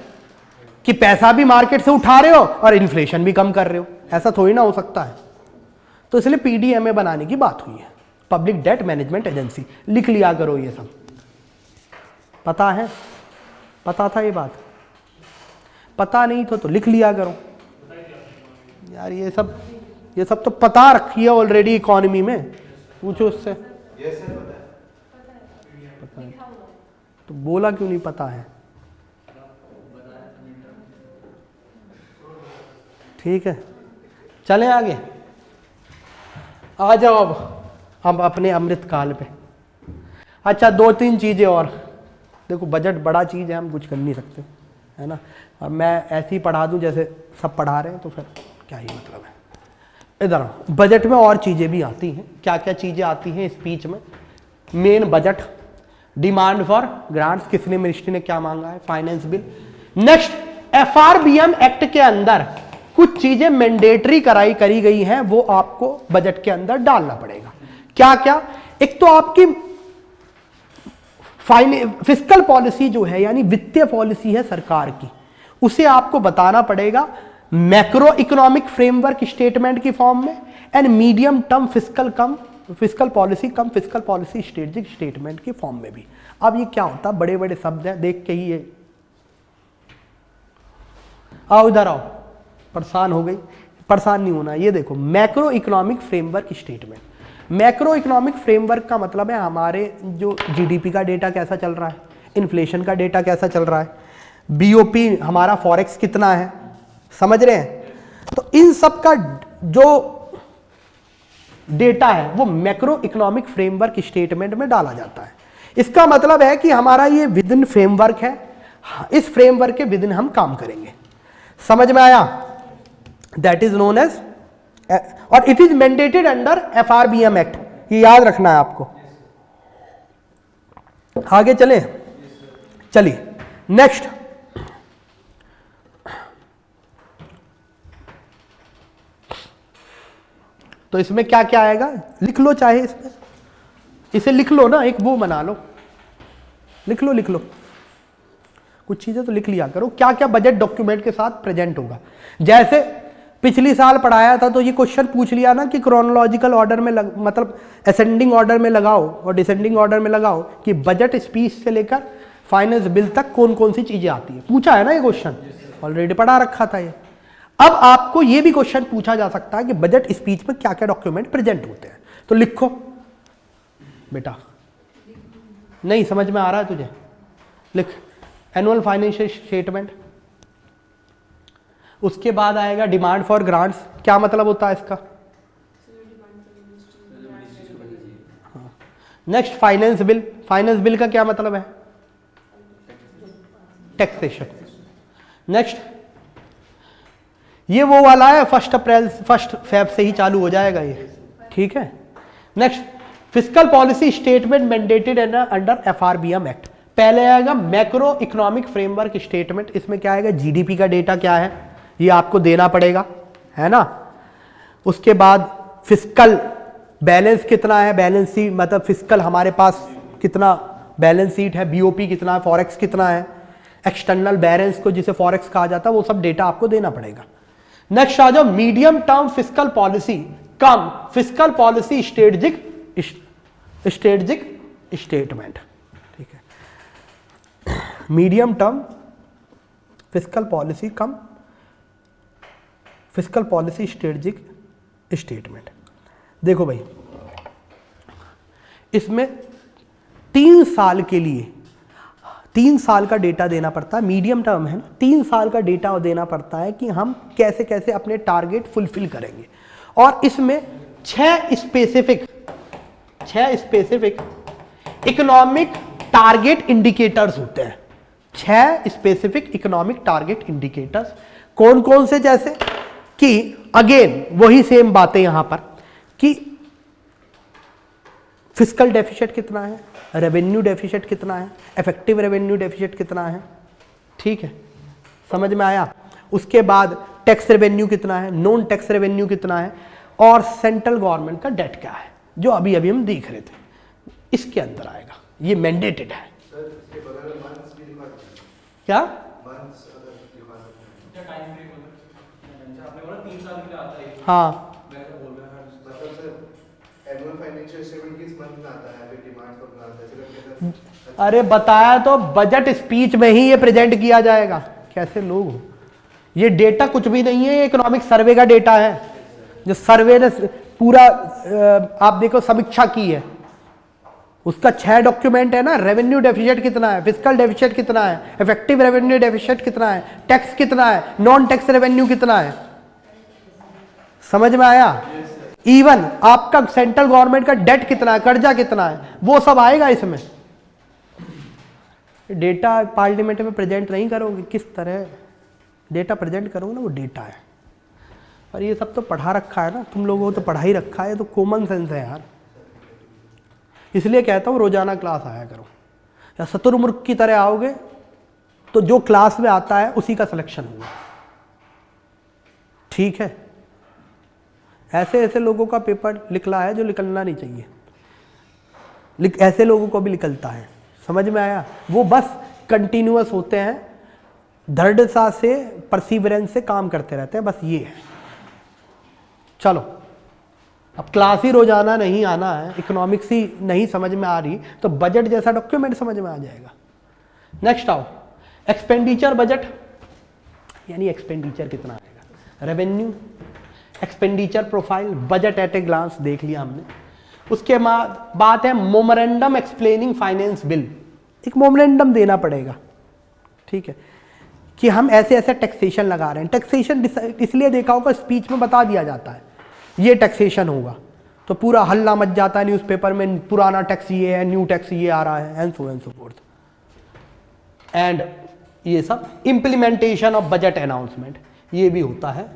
Speaker 1: कि पैसा भी मार्केट से उठा रहे हो और इन्फ्लेशन भी कम कर रहे हो, ऐसा थोड़ी ना हो सकता है। तो इसलिए पीडीएमए बनाने की बात हुई है, पब्लिक डेट मैनेजमेंट एजेंसी। लिख लिया करो ये सब, पता है, पता था ये बात, पता नहीं तो लिख लिया करो यार, ये सब तो पता रखी है ऑलरेडी इकोनॉमी में, पूछो उससे। पता है तो बोला क्यों नहीं पता है, ठीक है। चलें आगे, आ जाओ अब अपने अमृत काल पे। अच्छा, 2-3 चीज़ें और देखो, बजट बड़ा चीज़ है, हम कुछ कर नहीं सकते, है ना। अब मैं ऐसे ही पढ़ा दूं जैसे सब पढ़ा रहे हैं तो फिर क्या ही मतलब है। इधर बजट में और चीज़ें भी आती हैं, क्या क्या चीज़ें आती हैं स्पीच में। Main budget, demand for grants, किसने मिनिस्ट्री ने क्या मांगा है, finance bill. Next, FRBM act के अंदर कुछ चीजें मैंडेटरी करी गई हैं, वो आपको बजट के अंदर डालना पड़ेगा। क्या क्या? एक तो आपकी फिस्कल पॉलिसी जो है, यानी वित्तीय पॉलिसी है सरकार की, उसे आपको बताना पड़ेगा मैक्रो इकोनॉमिक फ्रेमवर्क स्टेटमेंट की फॉर्म में, and medium term fiscal policy strategic statement की फॉर्म में भी। अब ये क्या होता है, बड़े बड़े शब्द हैं, देख के ही ये आओ इधर आओ, परेशान हो गई, परेशान नहीं होना। ये देखो, macro economic framework statement. Macro economic framework का मतलब है हमारे जो जीडीपी का डेटा कैसा चल रहा है, इन्फ्लेशन का डेटा कैसा चल रहा है, बीओपी हमारा फॉरेक्स कितना है, समझ रहे हैं। तो इन सब का जो डेटा है वो मैक्रो इकोनॉमिक फ्रेमवर्क स्टेटमेंट में डाला जाता है। इसका मतलब है कि हमारा ये विदिन फ्रेमवर्क है, इस फ्रेमवर्क के विदिन हम काम करेंगे। समझ में आया? दैट इज नोन एज, और it is mandated under FRBM act, ये याद रखना है आपको। आगे चले, चलिए नेक्स्ट। तो इसमें क्या क्या आएगा, लिख लो, चाहे इसमें इसे लिख लो ना, एक वो बना लो, लिख लो कुछ चीजें तो लिख लिया करो, क्या क्या बजट डॉक्यूमेंट के साथ प्रेजेंट होगा। जैसे पिछली साल पढ़ाया था तो ये क्वेश्चन पूछ लिया ना कि क्रोनोलॉजिकल ऑर्डर में मतलब असेंडिंग ऑर्डर में लगाओ और डिसेंडिंग ऑर्डर में लगाओ कि बजट स्पीच से लेकर फाइनेंस बिल तक कौन कौन सी चीजें आती है। पूछा है ना ये क्वेश्चन, ऑलरेडी पढ़ा रखा था ये। अब आपको ये भी क्वेश्चन पूछा जा सकता है कि बजट स्पीच में क्या क्या डॉक्यूमेंट प्रेजेंट होते हैं। तो लिखो बेटा, नहीं समझ में आ रहा है तुझे, लिख एनुअल फाइनेंशियल स्टेटमेंट। उसके बाद आएगा डिमांड फॉर ग्रांट्स। क्या मतलब होता है इसका? Next finance bill. Finance bill का क्या मतलब है? टैक्सेशन। नेक्स्ट, ये वो वाला है 1 फेब से ही चालू हो जाएगा ये, ठीक है। Next, fiscal policy statement mandated under FRBM act. पहले आएगा मैक्रो इकोनॉमिक फ्रेमवर्क स्टेटमेंट, इसमें क्या आएगा, जीडीपी का डेटा क्या है ये आपको देना पड़ेगा, है ना। उसके बाद फिस्कल बैलेंस कितना है, बैलेंस शीट मतलब फिस्कल हमारे पास कितना बैलेंस शीट है, बीओपी कितना है, फॉरेक्स कितना है, एक्सटर्नल बैलेंस को जिसे फॉरेक्स कहा जाता है, वो सब डेटा आपको देना पड़ेगा। नेक्स्ट आ जाओ, मीडियम टर्म फिस्कल पॉलिसी कम फिस्कल पॉलिसी स्ट्रेटेजिक स्टेटमेंट, ठीक है। मीडियम टर्म फिस्कल पॉलिसी कम फिस्कल पॉलिसी स्ट्रेटेजिक स्टेटमेंट। देखो भाई, इसमें 3 साल के लिए 3 साल का डेटा देना पड़ता है, मीडियम टर्म है ना, 3 साल का डेटा देना पड़ता है कि हम कैसे कैसे अपने टारगेट फुलफिल करेंगे। और इसमें 6 स्पेसिफिक इकोनॉमिक टारगेट इंडिकेटर्स होते हैं, 6 स्पेसिफिक इकोनॉमिक टारगेट इंडिकेटर्स। कौन कौन से? जैसे कि अगेन वही सेम बातें यहां पर कि फिस्कल डेफिसिट कितना है, रेवेन्यू डेफिसिट कितना है, इफेक्टिव रेवेन्यू डेफिसिट कितना है, ठीक है, समझ में आया। उसके बाद टैक्स रेवेन्यू कितना है, नॉन टैक्स रेवेन्यू कितना है, और सेंट्रल गवर्नमेंट का डेट क्या है, जो अभी अभी हम देख रहे थे, इसके अंदर आएगा, ये मैंडेटेड है।
Speaker 2: सर इसके बगल में मंथ्स भी लिखवा दीजिए।
Speaker 1: क्या
Speaker 2: मंथ्स अगर लिखवा सकते हैं।
Speaker 3: टाइम फ्रेम अगर आपने बोला 3 साल के लिए आता है,
Speaker 1: हाँ,
Speaker 3: मैं तो बोल रहा हूँ
Speaker 2: मतलब सर एनुअल फाइनेंशियल स्टेटमेंट किस मंथ में आता है, फिर डिमांड्स कब आता है, सिर्फ
Speaker 1: अरे बताया तो, बजट स्पीच में ही ये प्रेजेंट किया जाएगा। कैसे लोग हो, ये डेटा कुछ भी नहीं है, ये इकोनॉमिक सर्वे का डेटा है, जो सर्वे ने पूरा आप देखो समीक्षा की है, उसका 6 डॉक्यूमेंट है ना। रेवेन्यू डेफिसिट कितना है, फिस्कल डेफिसिट कितना है, इफेक्टिव रेवेन्यू डेफिसिट कितना है, टैक्स कितना है, नॉन टैक्स रेवेन्यू कितना है, समझ में आया। इवन आपका सेंट्रल गवर्नमेंट का डेट कितना है, कर्जा कितना है, वो सब आएगा इसमें। डेटा पार्लियामेंट में प्रेजेंट नहीं करोगे, किस तरह डेटा प्रेजेंट करोगे ना, वो डेटा है। और ये सब तो पढ़ा रखा है ना, तुम लोगों को तो पढ़ा ही रखा है, तो कॉमन सेंस है यार। इसलिए कहता हूँ रोजाना क्लास आया करो, या शतुरमुर्ग की तरह आओगे तो जो क्लास में आता है उसी का सिलेक्शन होगा, ठीक है। ऐसे ऐसे लोगों का पेपर निकला है जो निकलना नहीं चाहिए, ऐसे लोगों को भी निकलता है, समझ में आया। वो बस कंटिन्यूअस होते हैं, दृढ़ता से परसिवरेंस से काम करते रहते हैं, बस ये है। चलो अब क्लास ही रोजाना नहीं आना है, इकोनॉमिक्स ही नहीं समझ में आ रही, तो बजट जैसा डॉक्यूमेंट समझ में आ जाएगा। नेक्स्ट आओ, एक्सपेंडिचर बजट, यानी एक्सपेंडिचर कितना आएगा, revenue, expenditure profile, budget at a glance देख लिया हमने। उसके बाद बात है मोमेरेंडम एक्सप्लेनिंग फाइनेंस बिल, एक मोमेरेंडम देना पड़ेगा, ठीक है, कि हम ऐसे ऐसे टैक्सेशन लगा रहे हैं। टैक्सेशन इसलिए देखा होगा स्पीच में बता दिया जाता है ये टैक्सेशन होगा, तो पूरा हल्ला मच जाता है न्यूज़पेपर में, पुराना टैक्स ये है, न्यू टैक्स ये आ रहा है, एंड सो फोर्थ। एंड ये सब इंप्लीमेंटेशन ऑफ बजट अनाउंसमेंट, ये भी होता है,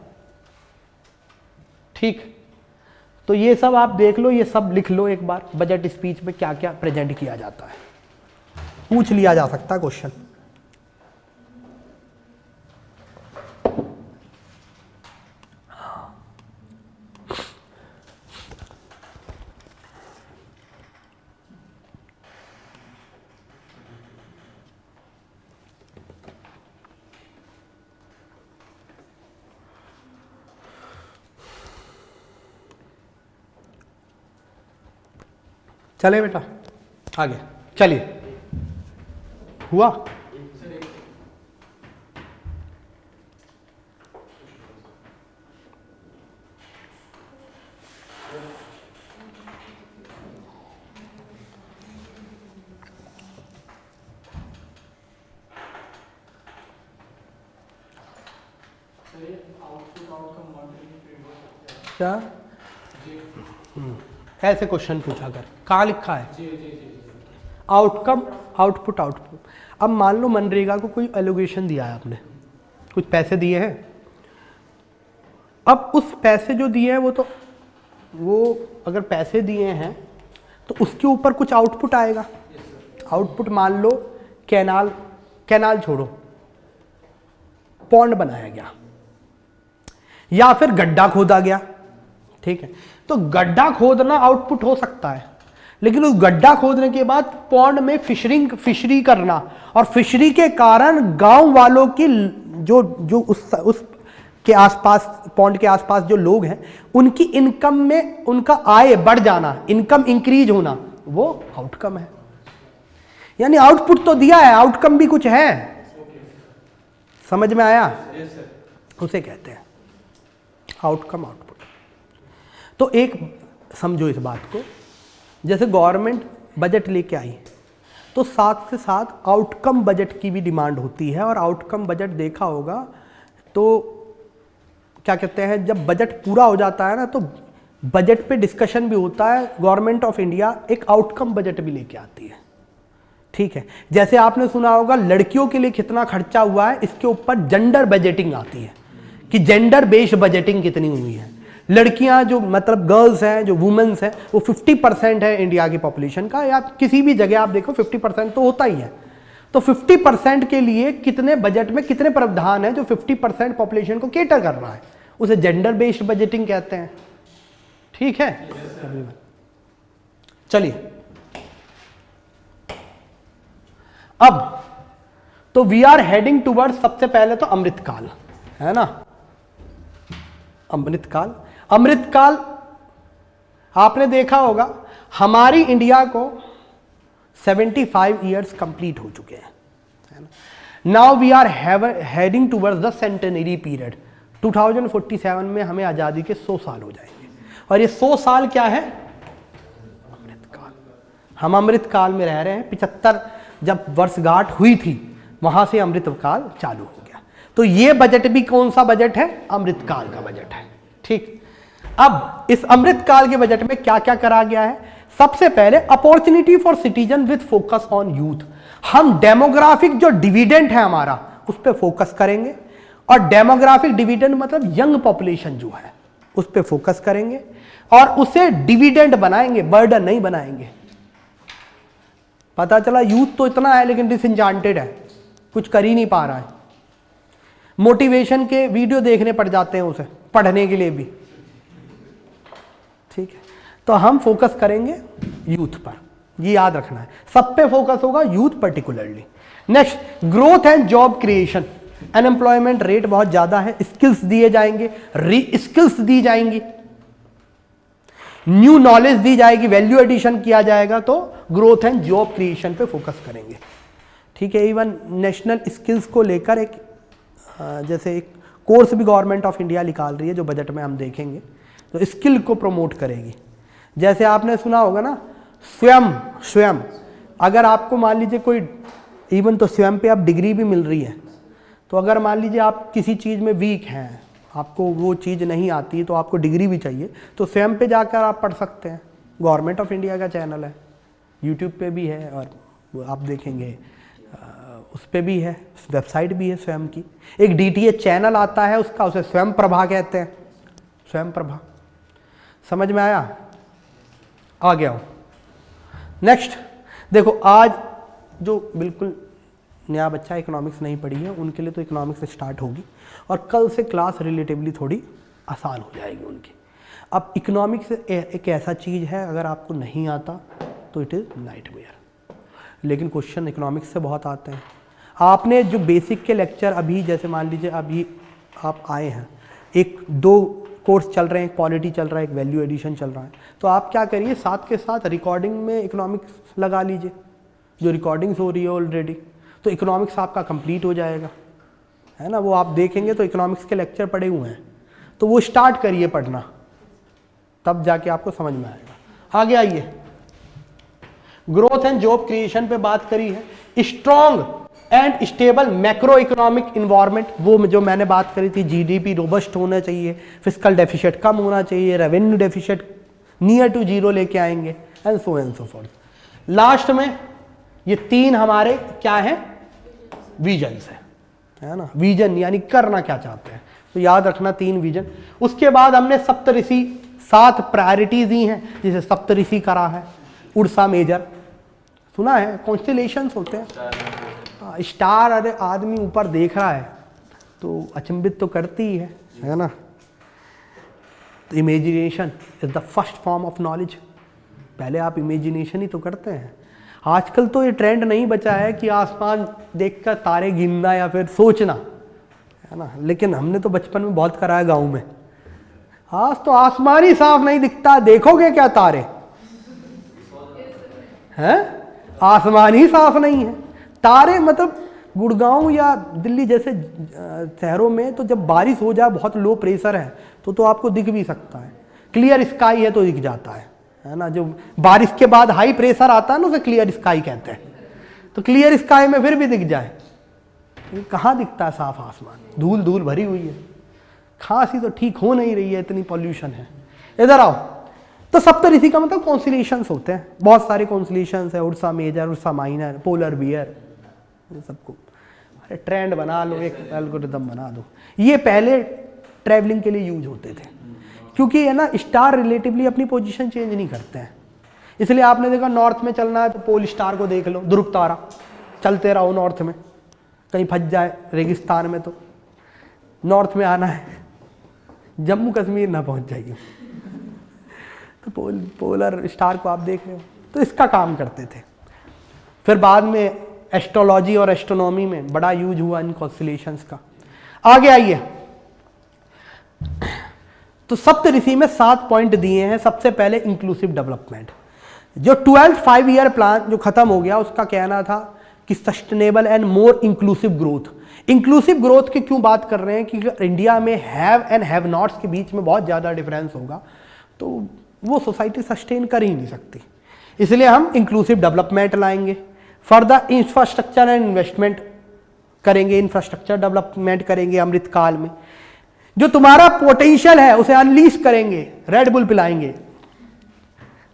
Speaker 1: ठीक। तो ये सब आप देख लो, ये सब लिख लो एक बार, बजट स्पीच में क्या क्या प्रेजेंट किया जाता है, पूछ लिया जा सकता है क्वेश्चन। चले बेटा आगे चलिए, हुआ। क्या ऐसे क्वेश्चन पूछा कर, कहाँ लिखा है आउटकम, आउटपुट, आउटपुट। अब मान लो मनरेगा को कोई एलोकेशन दिया है, आपने कुछ पैसे दिए हैं, अब उस पैसे जो दिए हैं वो अगर पैसे दिए हैं तो उसके ऊपर कुछ आउटपुट आएगा। आउटपुट मान लो कैनाल छोड़ो, पॉन्ड बनाया गया या फिर गड्ढा खोदा गया, ठीक है, तो गड्ढा खोदना आउटपुट हो सकता है, लेकिन उस गड्ढा खोदने के बाद पॉन्ड में फिशरी करना, और फिशरी के कारण गांव वालों की जो उस के आसपास, पॉन्ड के आसपास जो लोग हैं, उनकी इनकम में उनका आय बढ़ जाना, इनकम इंक्रीज होना, वो आउटकम है। यानी आउटपुट तो दिया है, आउटकम भी कुछ है, समझ में आया। उसे कहते हैं आउटकम, आउटपुट। तो एक समझो इस बात को, जैसे गवर्नमेंट बजट लेके आई तो साथ से साथ आउटकम बजट की भी डिमांड होती है, और आउटकम बजट देखा होगा तो क्या कहते हैं, जब बजट पूरा हो जाता है ना तो बजट पे डिस्कशन भी होता है। गवर्नमेंट ऑफ इंडिया एक आउटकम बजट भी लेके आती है ठीक है, जैसे आपने सुना होगा लड़कियों के लिए कितना खर्चा हुआ है, इसके ऊपर जेंडर बजटिंग आती है कि जेंडर बेस्ड बजटिंग कितनी हुई है। लड़कियां जो मतलब गर्ल्स हैं, जो वुमेन्स हैं, वो 50% है इंडिया की पॉपुलेशन का, या किसी भी जगह आप देखो 50% तो होता ही है। तो 50% के लिए कितने बजट में कितने प्रावधान है जो 50% पॉपुलेशन को केटर कर रहा है, उसे जेंडर बेस्ड बजटिंग कहते हैं। ठीक है, चलिए अब तो वी आर हेडिंग टूवर्ड्स, सबसे पहले तो अमृतकाल है ना, अमृतकाल। अमृतकाल आपने देखा होगा हमारी इंडिया को 75 ईयर्स कंप्लीट हो चुके हैं, है ना। Now we are heading towards the centenary period. 2047 में हमें आज़ादी के 100 साल हो जाएंगे, और ये 100 साल क्या है, अमृतकाल। हम अमृतकाल में रह रहे हैं। 75 जब वर्षगांठ हुई थी वहां से अमृतकाल चालू हो गया। तो ये बजट भी कौन सा बजट है, अमृतकाल का बजट है। ठीक, अब इस अमृतकाल के बजट में क्या क्या करा गया है। सबसे पहले opportunity for citizen with focus on youth. हम डेमोग्राफिक जो डिविडेंड है हमारा उस पर फोकस करेंगे, और डेमोग्राफिक डिविडेंड मतलब यंग पॉपुलेशन जो है उस पर फोकस करेंगे, और उसे डिविडेंड बनाएंगे, बर्डन नहीं बनाएंगे। पता चला यूथ तो इतना है लेकिन डिसइंचांटेड है, कुछ कर ही नहीं पा रहा है। मोटिवेशन के वीडियो देखने पड़ जाते हैं उसे पढ़ने के लिए भी। ठीक है, तो हम फोकस करेंगे यूथ पर, ये याद रखना है, सब पे फोकस होगा, youth particularly. Next, growth and job creation. Unemployment rate बहुत ज्यादा है, स्किल्स दिए जाएंगे, री स्किल्स दी जाएंगी, न्यू नॉलेज दी जाएगी, वैल्यू एडिशन किया जाएगा। तो ग्रोथ एंड जॉब क्रिएशन पे फोकस करेंगे। ठीक है, इवन नेशनल स्किल्स को लेकर एक जैसे एक कोर्स भी गवर्नमेंट ऑफ इंडिया निकाल रही है जो बजट में हम देखेंगे, तो स्किल को प्रमोट करेगी। जैसे आपने सुना होगा ना स्वयं, अगर आपको मान लीजिए कोई इवन तो स्वयं पे आप डिग्री भी मिल रही है, तो अगर मान लीजिए आप किसी चीज़ में वीक हैं, आपको वो चीज़ नहीं आती तो आपको डिग्री भी चाहिए, तो स्वयं पे जाकर आप पढ़ सकते हैं। गवर्नमेंट ऑफ इंडिया का चैनल है, यूट्यूब पे भी है, और आप देखेंगे उस पे भी है, वेबसाइट भी है स्वयं की। एक DTH चैनल आता है उसका, उसे स्वयं प्रभा कहते हैं, स्वयं प्रभा। समझ में आया, आ गया हूँ। नेक्स्ट देखो, आज जो बिल्कुल नया बच्चा इकोनॉमिक्स नहीं पढ़ी है उनके लिए तो इकोनॉमिक्स स्टार्ट होगी, और कल से क्लास रिलेटिवली थोड़ी आसान हो जाएगी उनकी। अब इकोनॉमिक्स एक ऐसा चीज़ है, अगर आपको नहीं आता तो इट इज़ नाइटमेयर, लेकिन क्वेश्चन इकोनॉमिक्स से बहुत आते हैं। आपने जो बेसिक के लेक्चर अभी, जैसे मान लीजिए अभी आप आए हैं, 1-2 कोर्स चल रहे हैं, एक पॉलिटी चल रहा है, एक वैल्यू एडिशन चल रहा है, तो आप क्या करिए, साथ के साथ रिकॉर्डिंग में इकोनॉमिक्स लगा लीजिए, जो रिकॉर्डिंग्स हो रही है ऑलरेडी, तो इकोनॉमिक्स आपका कंप्लीट हो जाएगा, है ना। वो आप देखेंगे तो इकोनॉमिक्स के लेक्चर पड़े हुए हैं, तो वो स्टार्ट करिए पढ़ना, तब जाके आपको समझ में आएगा। आगे आइए, ग्रोथ एंड जॉब क्रिएशन पे बात करी है। Strong and stable macro economic environment, वो जो मैंने बात करी थी, GDP रोबस्ट होना चाहिए, फिस्कल डेफिसिट कम होना चाहिए, revenue deficit near to zero लेके आएंगे, एंड सो फोर्थ। लास्ट में ये 3 हमारे क्या है, विजन्स है ना। विजन यानी करना क्या चाहते हैं, तो याद रखना 3 विजन। उसके बाद हमने सप्तऋषि 7 प्रायोरिटीज दी हैं, जिसे सप्तऋषि करा है। उड़सा मेजर सुना है, कॉन्स्टेलेशंस होते हैं, स्टार, अरे आदमी ऊपर देख रहा है तो अचंभित तो करती ही है ना। तो imagination is the first form of knowledge, पहले आप इमेजिनेशन ही तो करते हैं। आजकल तो ये ट्रेंड नहीं बचा है कि आसमान देखकर तारे गिनना या फिर सोचना, है ना, लेकिन हमने तो बचपन में बहुत करा है गाँव में। आज तो आसमान ही साफ नहीं दिखता, देखोगे क्या तारे, हैं, आसमान ही साफ नहीं है। तारे मतलब गुड़गांव या दिल्ली जैसे शहरों में तो जब बारिश हो जाए, बहुत लो प्रेशर है तो आपको दिख भी सकता है, क्लियर स्काई है तो दिख जाता है ना। जो बारिश के बाद हाई प्रेशर आता है ना, उसे क्लियर स्काई कहते हैं। तो क्लियर स्काई में फिर भी दिख जाए, कहाँ दिखता है साफ आसमान, धूल धूल भरी हुई है। खांसी तो ठीक हो नहीं रही है, इतनी पॉल्यूशन है। इधर आओ, तो सप्तऋषि का मतलब कॉन्स्टिलेशंस होते हैं, बहुत सारे कॉन्स्टिलेशंस है, Ursa Major, Ursa Minor, polar bear, ये सबको अरे ट्रेंड बना लो, एक एल्गोरिदम बना दो। ये पहले ट्रैवलिंग के लिए यूज होते थे, क्योंकि है ना स्टार रिलेटिवली अपनी पोजीशन चेंज नहीं करते हैं। इसलिए आपने देखा नॉर्थ में चलना है तो पोल स्टार को देख लो, ध्रुव तारा, चलते रहो नॉर्थ में, कहीं फंस जाए रेगिस्तान में तो नॉर्थ में आना है, जम्मू कश्मीर ना पहुंच जाइए, तो पोलर स्टार को आप देख रहे हो। तो इसका काम करते थे। फिर बाद में एस्ट्रोलॉजी और एस्ट्रोनॉमी में बड़ा यूज हुआ इन कॉन्स्टिलेशंस का। आगे आइए, तो सप्तऋषि में 7 पॉइंट दिए हैं। सबसे पहले इंक्लूसिव डेवलपमेंट, जो 12th 5 ईयर प्लान जो खत्म हो गया उसका कहना था कि sustainable and more inclusive growth. Inclusive growth की क्यों बात कर रहे हैं कि इंडिया में हैव एंड हैव नॉट्स के बीच में बहुत ज़्यादा डिफरेंस होगा तो वो सोसाइटी सस्टेन कर ही नहीं सकती, इसलिए हम इंक्लूसिव डेवलपमेंट लाएंगे। फर्दर इंफ्रास्ट्रक्चर एंड इन्वेस्टमेंट करेंगे, इंफ्रास्ट्रक्चर डेवलपमेंट करेंगे अमृतकाल में। जो तुम्हारा पोटेंशियल है उसे अनलीश करेंगे, रेड बुल पिलाएंगे,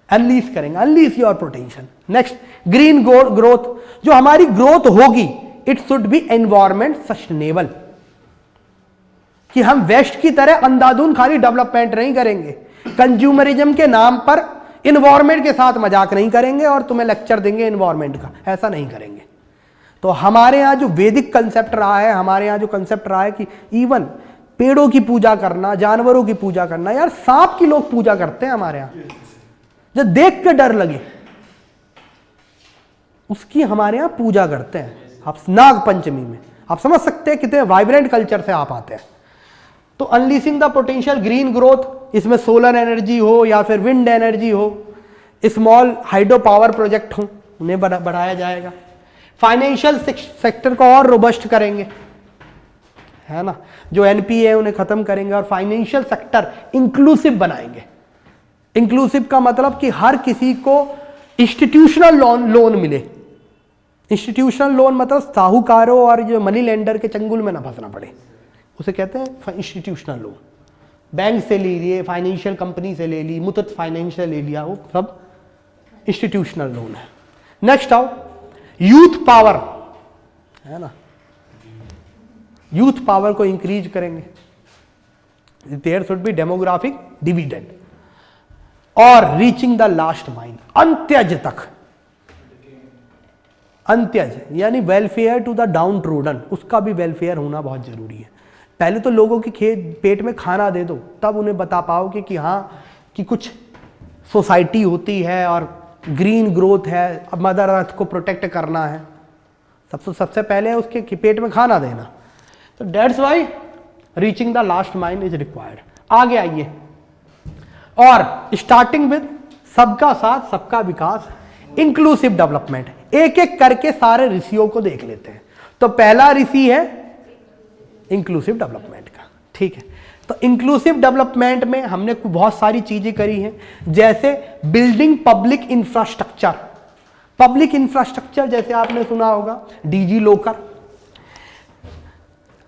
Speaker 1: अनलीश करेंगे, unleash your potential. Next green growth, जो हमारी ग्रोथ होगी it should be environment sustainable, कि हम वेस्ट की तरह अंधाधुंध खाली डेवलपमेंट नहीं करेंगे, कंज्यूमरिज्म के नाम पर इन्वायरमेंट के साथ मजाक नहीं करेंगे और तुम्हें लेक्चर देंगे इन्वायरमेंट का, ऐसा नहीं करेंगे। तो हमारे यहाँ जो वैदिक कंसेप्ट रहा है, हमारे यहाँ जो कंसेप्ट रहा है कि इवन पेड़ों की पूजा करना, जानवरों की पूजा करना, यार सांप की लोग पूजा करते हैं हमारे यहाँ, जो देख के डर लगे उसकी हमारे यहाँ पूजा करते हैं। आप नाग पंचमी में आप समझ सकते हैं कितने वाइब्रेंट कल्चर से आप आते हैं। तो अनलीसिंग द पोटेंशियल ग्रीन ग्रोथ, इसमें सोलर एनर्जी हो या फिर विंड एनर्जी हो, स्मॉल हाइड्रो पावर प्रोजेक्ट हो, उन्हें बढ़ाया जाएगा। फाइनेंशियल सेक्टर को और रोबस्ट करेंगे, है ना, जो एनपीए है उन्हें खत्म करेंगे और फाइनेंशियल सेक्टर इंक्लूसिव बनाएंगे। इंक्लूसिव का मतलब कि हर किसी को इंस्टीट्यूशनल लोन मिले। इंस्टीट्यूशनल लोन मतलब साहूकारों और जो मनी लेंडर के चंगुल में ना फंसना पड़े, उसे कहते हैं इंस्टीट्यूशनल लोन। बैंक से ले लिए, फाइनेंशियल कंपनी से ले ली, मुथूट फाइनेंस से ले लिया, वो सब इंस्टीट्यूशनल लोन है। नेक्स्ट आओ, यूथ पावर, है ना, यूथ पावर को इंक्रीज करेंगे। There should be demographic dividend और रीचिंग द लास्ट माइल, अंत्यज तक। अंत्यज यानी welfare to the downtrodden, उसका भी वेलफेयर होना बहुत जरूरी है। पहले तो लोगों के पेट में खाना दे दो, तब उन्हें बता पाओगे कि हाँ कि कुछ सोसाइटी होती है और ग्रीन ग्रोथ है, मदर अर्थ को प्रोटेक्ट करना है। सबसे पहले उसके पेट में खाना देना। तो that's why reaching the last mile is required. आगे आइए, और स्टार्टिंग विद सबका साथ सबका विकास, इंक्लूसिव डेवलपमेंट। एक एक करके सारे ऋषियों को देख लेते हैं। तो पहला ऋषि है इंक्लूसिव डेवलपमेंट का, ठीक है। तो इंक्लूसिव डेवलपमेंट में हमने बहुत सारी चीजें करी हैं, जैसे building public infrastructure. Public infrastructure जैसे आपने सुना होगा डिजी लॉकर।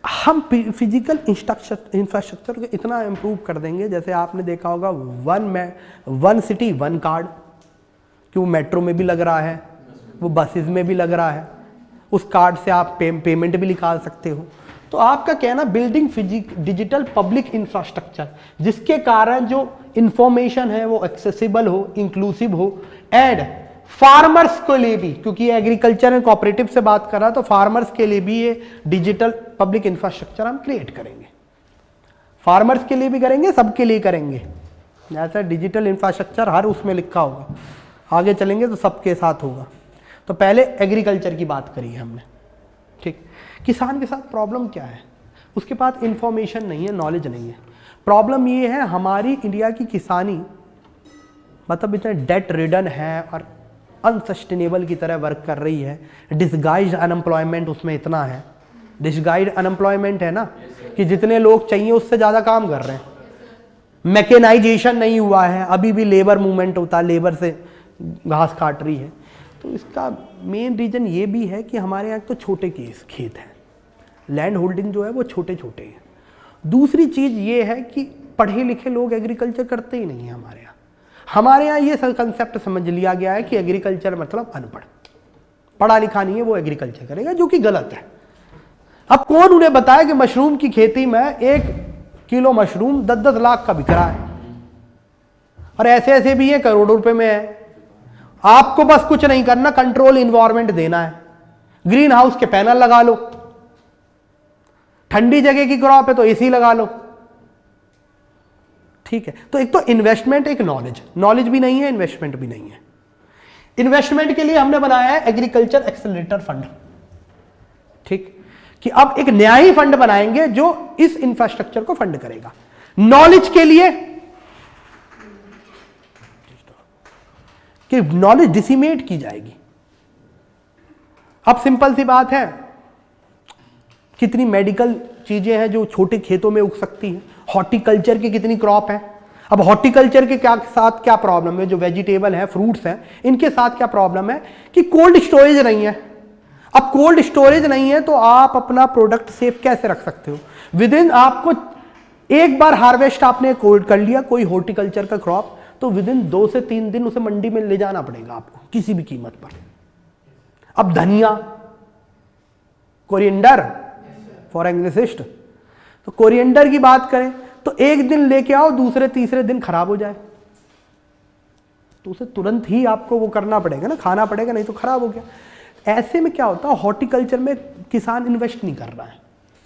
Speaker 1: हम फिजिकल इंफ्रास्ट्रक्चर को इतना इंप्रूव कर देंगे, जैसे आपने देखा होगा वन सिटी वन कार्ड, कि वो मेट्रो में भी लग रहा है, वो बसेस में भी लग रहा है, उस कार्ड से आप पेमेंट भी निकाल सकते हो। तो आपका कहना बिल्डिंग डिजिटल पब्लिक इंफ्रास्ट्रक्चर, जिसके कारण जो इंफॉर्मेशन है वो एक्सेसिबल हो, इंक्लूसिव हो, एंड फार्मर्स के लिए भी, क्योंकि एग्रीकल्चर एंड कोऑपरेटिव से बात कर रहा है, तो फार्मर्स के लिए भी ये डिजिटल पब्लिक इंफ्रास्ट्रक्चर हम क्रिएट करेंगे। फार्मर्स के लिए भी करेंगे, सबके लिए करेंगे। जैसा डिजिटल इंफ्रास्ट्रक्चर हर उसमें लिखा होगा, आगे चलेंगे तो सबके साथ होगा। तो पहले एग्रीकल्चर की बात करी हमने, ठीक। किसान के साथ प्रॉब्लम क्या है, उसके पास इंफॉर्मेशन नहीं है, नॉलेज नहीं है। प्रॉब्लम ये है हमारी इंडिया की किसानी मतलब इतना डेट रिडन है और अनसस्टेनेबल की तरह वर्क कर रही है। डिसगाइज्ड अनएम्प्लॉयमेंट उसमें इतना है, डिसगाइज्ड अनएम्प्लॉयमेंट है ना, कि जितने लोग चाहिए उससे ज़्यादा काम कर रहे हैं। मैकेनाइजेशन नहीं हुआ है, अभी भी लेबर मूवमेंट होता है, लेबर से घास काट रही है। तो इसका मेन रीज़न ये भी है कि हमारे यहाँ तो छोटे खेत हैं, लैंड होल्डिंग जो है वो छोटे छोटे हैं। दूसरी चीज़ ये है कि पढ़े लिखे लोग एग्रीकल्चर करते ही नहीं हैं हमारे यहाँ। हमारे यहाँ ये कंसेप्ट समझ लिया गया है कि एग्रीकल्चर मतलब अनपढ़, पढ़ा लिखा नहीं है वो एग्रीकल्चर करेगा, जो कि गलत है। अब कौन उन्हें बताया कि मशरूम की खेती में 1 किलो मशरूम 10-10 लाख का बिक रहा है, और ऐसे ऐसे भी है करोड़ों रुपए में है। आपको बस कुछ नहीं करना, कंट्रोल इन्वायरमेंट देना है, ग्रीन हाउस के पैनल लगा लो, ठंडी जगह की क्रॉप है तो एसी लगा लो, ठीक है। तो एक तो इन्वेस्टमेंट, एक नॉलेज भी नहीं है, इन्वेस्टमेंट भी नहीं है। इन्वेस्टमेंट के लिए हमने बनाया है एग्रीकल्चर एक्सेलरेटर फंड, ठीक, कि अब एक नया ही फंड बनाएंगे जो इस इंफ्रास्ट्रक्चर को फंड करेगा। नॉलेज के लिए कि नॉलेज डिसिमेट की जाएगी। अब सिंपल सी बात है, कितनी मेडिकल चीजें हैं जो छोटे खेतों में उग सकती हैं, हॉर्टिकल्चर की कितनी क्रॉप है। अब हॉर्टिकल्चर के साथ क्या प्रॉब्लम है, जो वेजिटेबल है, फ्रूट्स हैं, इनके साथ क्या प्रॉब्लम है कि कोल्ड स्टोरेज नहीं है। अब कोल्ड स्टोरेज नहीं है तो आप अपना प्रोडक्ट सेफ कैसे रख सकते हो? विद इन, आपको एक बार हार्वेस्ट आपने कर लिया कोई हॉर्टिकल्चर का क्रॉप, तो विद इन 2 से 3 दिन उसे मंडी में ले जाना पड़ेगा आपको किसी भी कीमत पर। अब धनिया, कोरिएंडर फॉर एंग्लिसिस्ट, तो कोरिएंडर की बात करें तो एक दिन लेके आओ, दूसरे तीसरे दिन खराब हो जाए तो उसे तुरंत ही आपको वो करना पड़ेगा ना, खाना पड़ेगा, नहीं तो खराब हो गया। ऐसे में क्या होता है, हॉर्टिकल्चर में किसान इन्वेस्ट नहीं कर रहा है,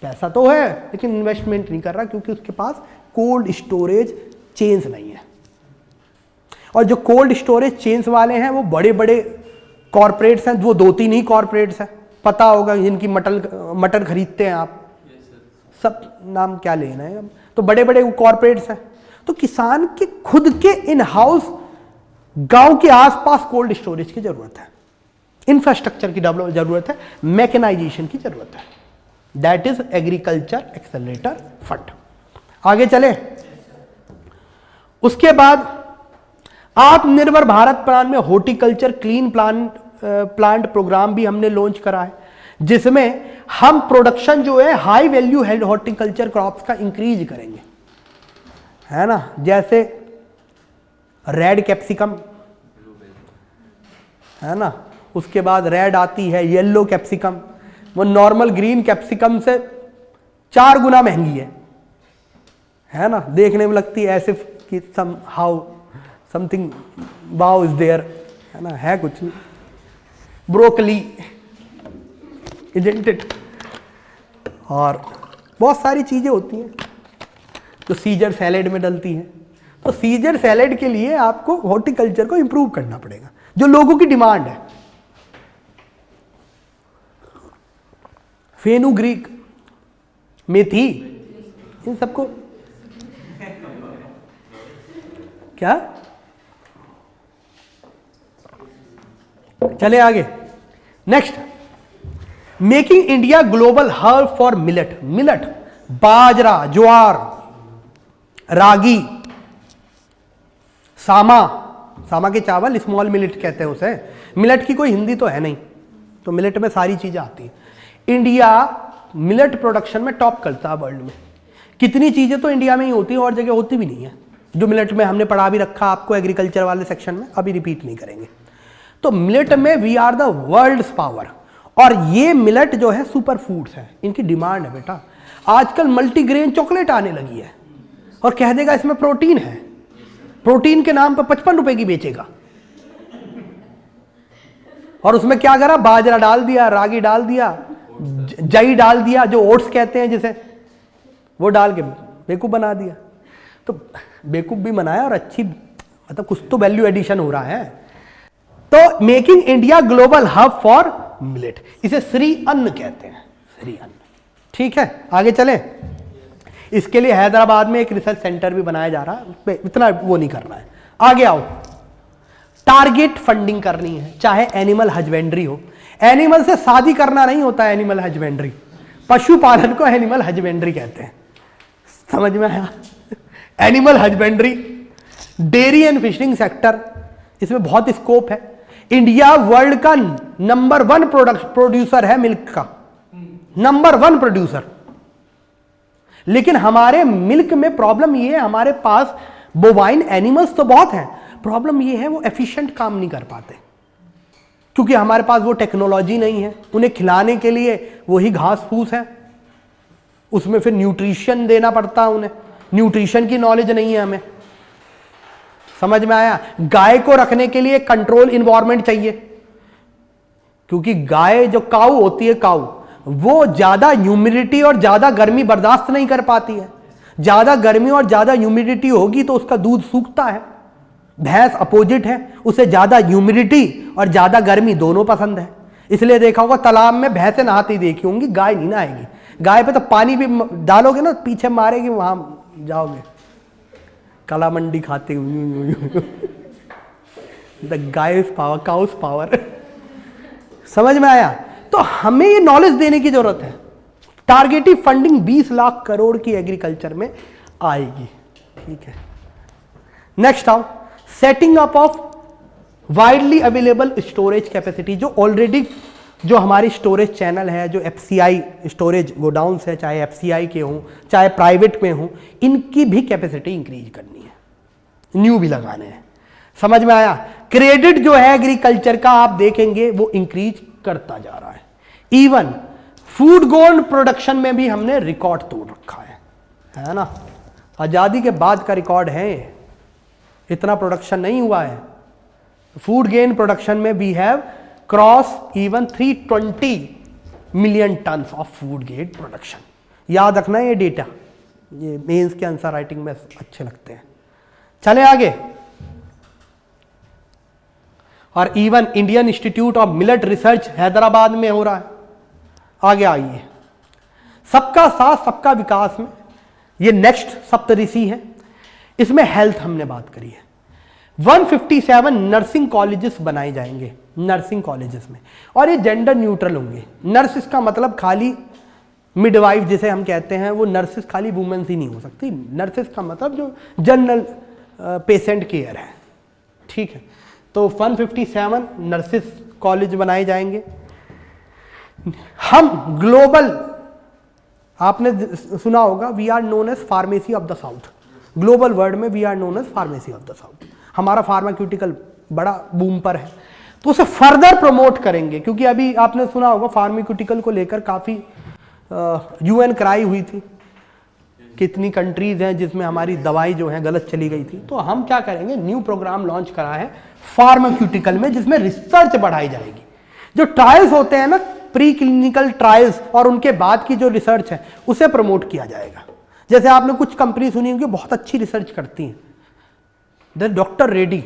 Speaker 1: पैसा तो है लेकिन इन्वेस्टमेंट नहीं कर रहा, क्योंकि उसके पास कोल्ड स्टोरेज चेन्स नहीं है। और जो कोल्ड स्टोरेज चेन्स वाले हैं वो बड़े बड़े कॉरपोरेट्स हैं, वो 2-3 ही कॉरपोरेट्स हैं, पता होगा जिनकी मटर खरीदते हैं आप, सब नाम क्या लेना है, तो बड़े बड़े कॉरपोरेट्स हैं। तो किसान के खुद के इन हाउस गांव के आसपास कोल्ड स्टोरेज की जरूरत है, इंफ्रास्ट्रक्चर की जरूरत है, मैकेनाइजेशन की जरूरत है। That is agriculture accelerator fund. आगे चले, उसके बाद आत्मनिर्भर भारत प्लान में हॉर्टिकल्चर क्लीन प्लांट प्रोग्राम भी हमने लॉन्च करा है, जिसमें हम प्रोडक्शन जो है हाई वैल्यू हॉर्टिकल्चर क्रॉप्स का इंक्रीज करेंगे, है ना। जैसे रेड कैप्सिकम है ना, उसके बाद रेड आती है येलो कैप्सिकम, वो नॉर्मल ग्रीन कैप्सिकम से 4 गुना महंगी है ना, देखने में लगती है ऐसे कि समथिंग वाओ इज देयर, है ना, है कुछ नहीं। ब्रोकली, इजंट इट, और बहुत सारी चीजें होती हैं जो सीजर सैलेड में डलती हैं। तो सीजर सैलेड के लिए आपको हॉर्टिकल्चर को इंप्रूव करना पड़ेगा, जो लोगों की डिमांड है। फेनुग्रीक, मेथी, इन सबको क्या, चले आगे। Next, making India global hub for millet. Millet, बाजरा, ज्वार, रागी, सामा के चावल, स्मॉल मिलेट कहते हैं उसे। मिलेट की कोई हिंदी तो है नहीं, तो मिलेट में सारी चीजें आती हैं। इंडिया मिलेट प्रोडक्शन में टॉप करता है वर्ल्ड में। कितनी चीजें तो इंडिया में ही होती है, और जगह होती भी नहीं है, जो मिलेट में हमने पढ़ा भी रखा आपको एग्रीकल्चर वाले सेक्शन में, अभी रिपीट नहीं करेंगे। तो मिलेट में we are the world's power, और ये मिलेट जो है सुपर फूड्स है, इनकी डिमांड है बेटा। आजकल मल्टीग्रेन चॉकलेट आने लगी है, और कह देगा इसमें प्रोटीन है, प्रोटीन के नाम पर 55 रुपए की बेचेगा, और उसमें क्या करा, बाजरा डाल दिया, रागी डाल दिया, जई डाल दिया, जो ओट्स कहते हैं जिसे, वो डाल के बेवकूफ बना दिया। तो बेवकूफ भी बनाया और अच्छी, मतलब कुछ तो वैल्यू एडिशन हो रहा है। तो making India global hub for millet, इसे श्री अन्न कहते हैं, श्री अन्न, ठीक है। आगे चले, इसके लिए हैदराबाद में एक रिसर्च सेंटर भी बनाया जा रहा है, उस पर इतना वो नहीं करना है। आगे आओ, टारगेट फंडिंग करनी है, चाहे एनिमल हस्बेंड्री हो। एनिमल से शादी करना नहीं होता है एनिमल हस्बेंड्री, पशुपालन को एनिमल हस्बेंड्री कहते हैं, समझ में आया। Animal husbandry, dairy and fishing sector, इसमें बहुत स्कोप है। इंडिया वर्ल्ड का नंबर 1 प्रोड्यूसर है मिल्क का, नंबर 1 प्रोड्यूसर। लेकिन हमारे मिल्क में प्रॉब्लम ये है, हमारे पास बोवाइन एनिमल्स तो बहुत हैं, प्रॉब्लम ये है वो एफिशिएंट काम नहीं कर पाते, क्योंकि हमारे पास वो टेक्नोलॉजी नहीं है। उन्हें खिलाने के लिए वही घास फूस है, उसमें फिर न्यूट्रिशन देना पड़ता है, उन्हें न्यूट्रिशन की नॉलेज नहीं है हमें। समझ में आया? गाय को रखने के लिए कंट्रोल इन्वायरमेंट चाहिए, क्योंकि गाय जो काऊ होती है, काऊ वो ज्यादा ह्यूमिडिटी और ज्यादा गर्मी बर्दाश्त नहीं कर पाती है। ज्यादा गर्मी और ज्यादा ह्यूमिडिटी होगी तो उसका दूध सूखता है। भैंस अपोजिट है, उसे ज्यादा ह्यूमिडिटी और ज्यादा गर्मी दोनों पसंद है। इसलिए देखा होगा तालाब में भैंसें नहाती देखी होंगी, गाय नहीं नहाएगी। गाय पे तो पानी भी डालोगे ना, पीछे मारेगी, वहां जाओगे कला मंडी खाते हुए। The guys power, cows power. समझ में आया? तो हमें ये नॉलेज देने की जरूरत है। टारगेटेड फंडिंग 20 लाख करोड़ की एग्रीकल्चर में आएगी। ठीक है, नेक्स्ट आओ, setting up of widely available storage capacity. जो ऑलरेडी जो हमारी स्टोरेज चैनल है, जो एफसीआई स्टोरेज गोडाउन्स है, चाहे एफसीआई के हों चाहे प्राइवेट में हों, इनकी भी कैपेसिटी इंक्रीज करनी है, न्यू भी लगाने हैं। समझ में आया? क्रेडिट जो है एग्रीकल्चर का आप देखेंगे वो इंक्रीज करता जा रहा है। इवन फूड गोल्ड प्रोडक्शन में भी हमने रिकॉर्ड तोड़ रखा है ना? आजादी के बाद का रिकॉर्ड है, इतना प्रोडक्शन नहीं हुआ है। फूड गेन प्रोडक्शन में we have cross even 320 million tons of food grain production. याद रखना ये डेटा, ये मेंस के आंसर राइटिंग में अच्छे लगते हैं। चले आगे, और even Indian institute of millet research Hyderabad में हो रहा है। आगे आइए, सबका साथ सबका विकास में ये नेक्स्ट सप्तऋषि है। इसमें हेल्थ हमने बात करी है। 157 नर्सिंग कॉलेजेस बनाए जाएंगे, नर्सिंग कॉलेजेस में, और ये जेंडर न्यूट्रल होंगे। नर्सिस का मतलब खाली मिडवाइफ जिसे हम कहते हैं, वो नर्सिस खाली वुमेन्स ही नहीं हो सकती। नर्सिस का मतलब जो जनरल पेशेंट केयर है। ठीक है, तो 157 नर्सिस कॉलेज बनाए जाएंगे। हम ग्लोबल, आपने सुना होगा, we are known as pharmacy of the south. Global world में we are known as pharmacy of the south. हमारा फार्मास्यूटिकल बड़ा बूम पर है, तो उसे फर्दर प्रमोट करेंगे। क्योंकि अभी आपने सुना होगा फार्मास्यूटिकल को लेकर काफ़ी यूएन क्राई हुई थी, कितनी कंट्रीज हैं जिसमें हमारी दवाई जो है गलत चली गई थी। तो हम क्या करेंगे, न्यू प्रोग्राम लॉन्च करा है फार्मास्यूटिकल में, जिसमें रिसर्च बढ़ाई जाएगी। जो ट्रायल्स होते हैं ना, प्री क्लिनिकल ट्रायल्स, और उनके बाद की जो रिसर्च है उसे प्रमोट किया जाएगा। जैसे आपने कुछ कंपनी सुनी होगी बहुत अच्छी रिसर्च करती हैं, जैसे डॉक्टर रेड्डी,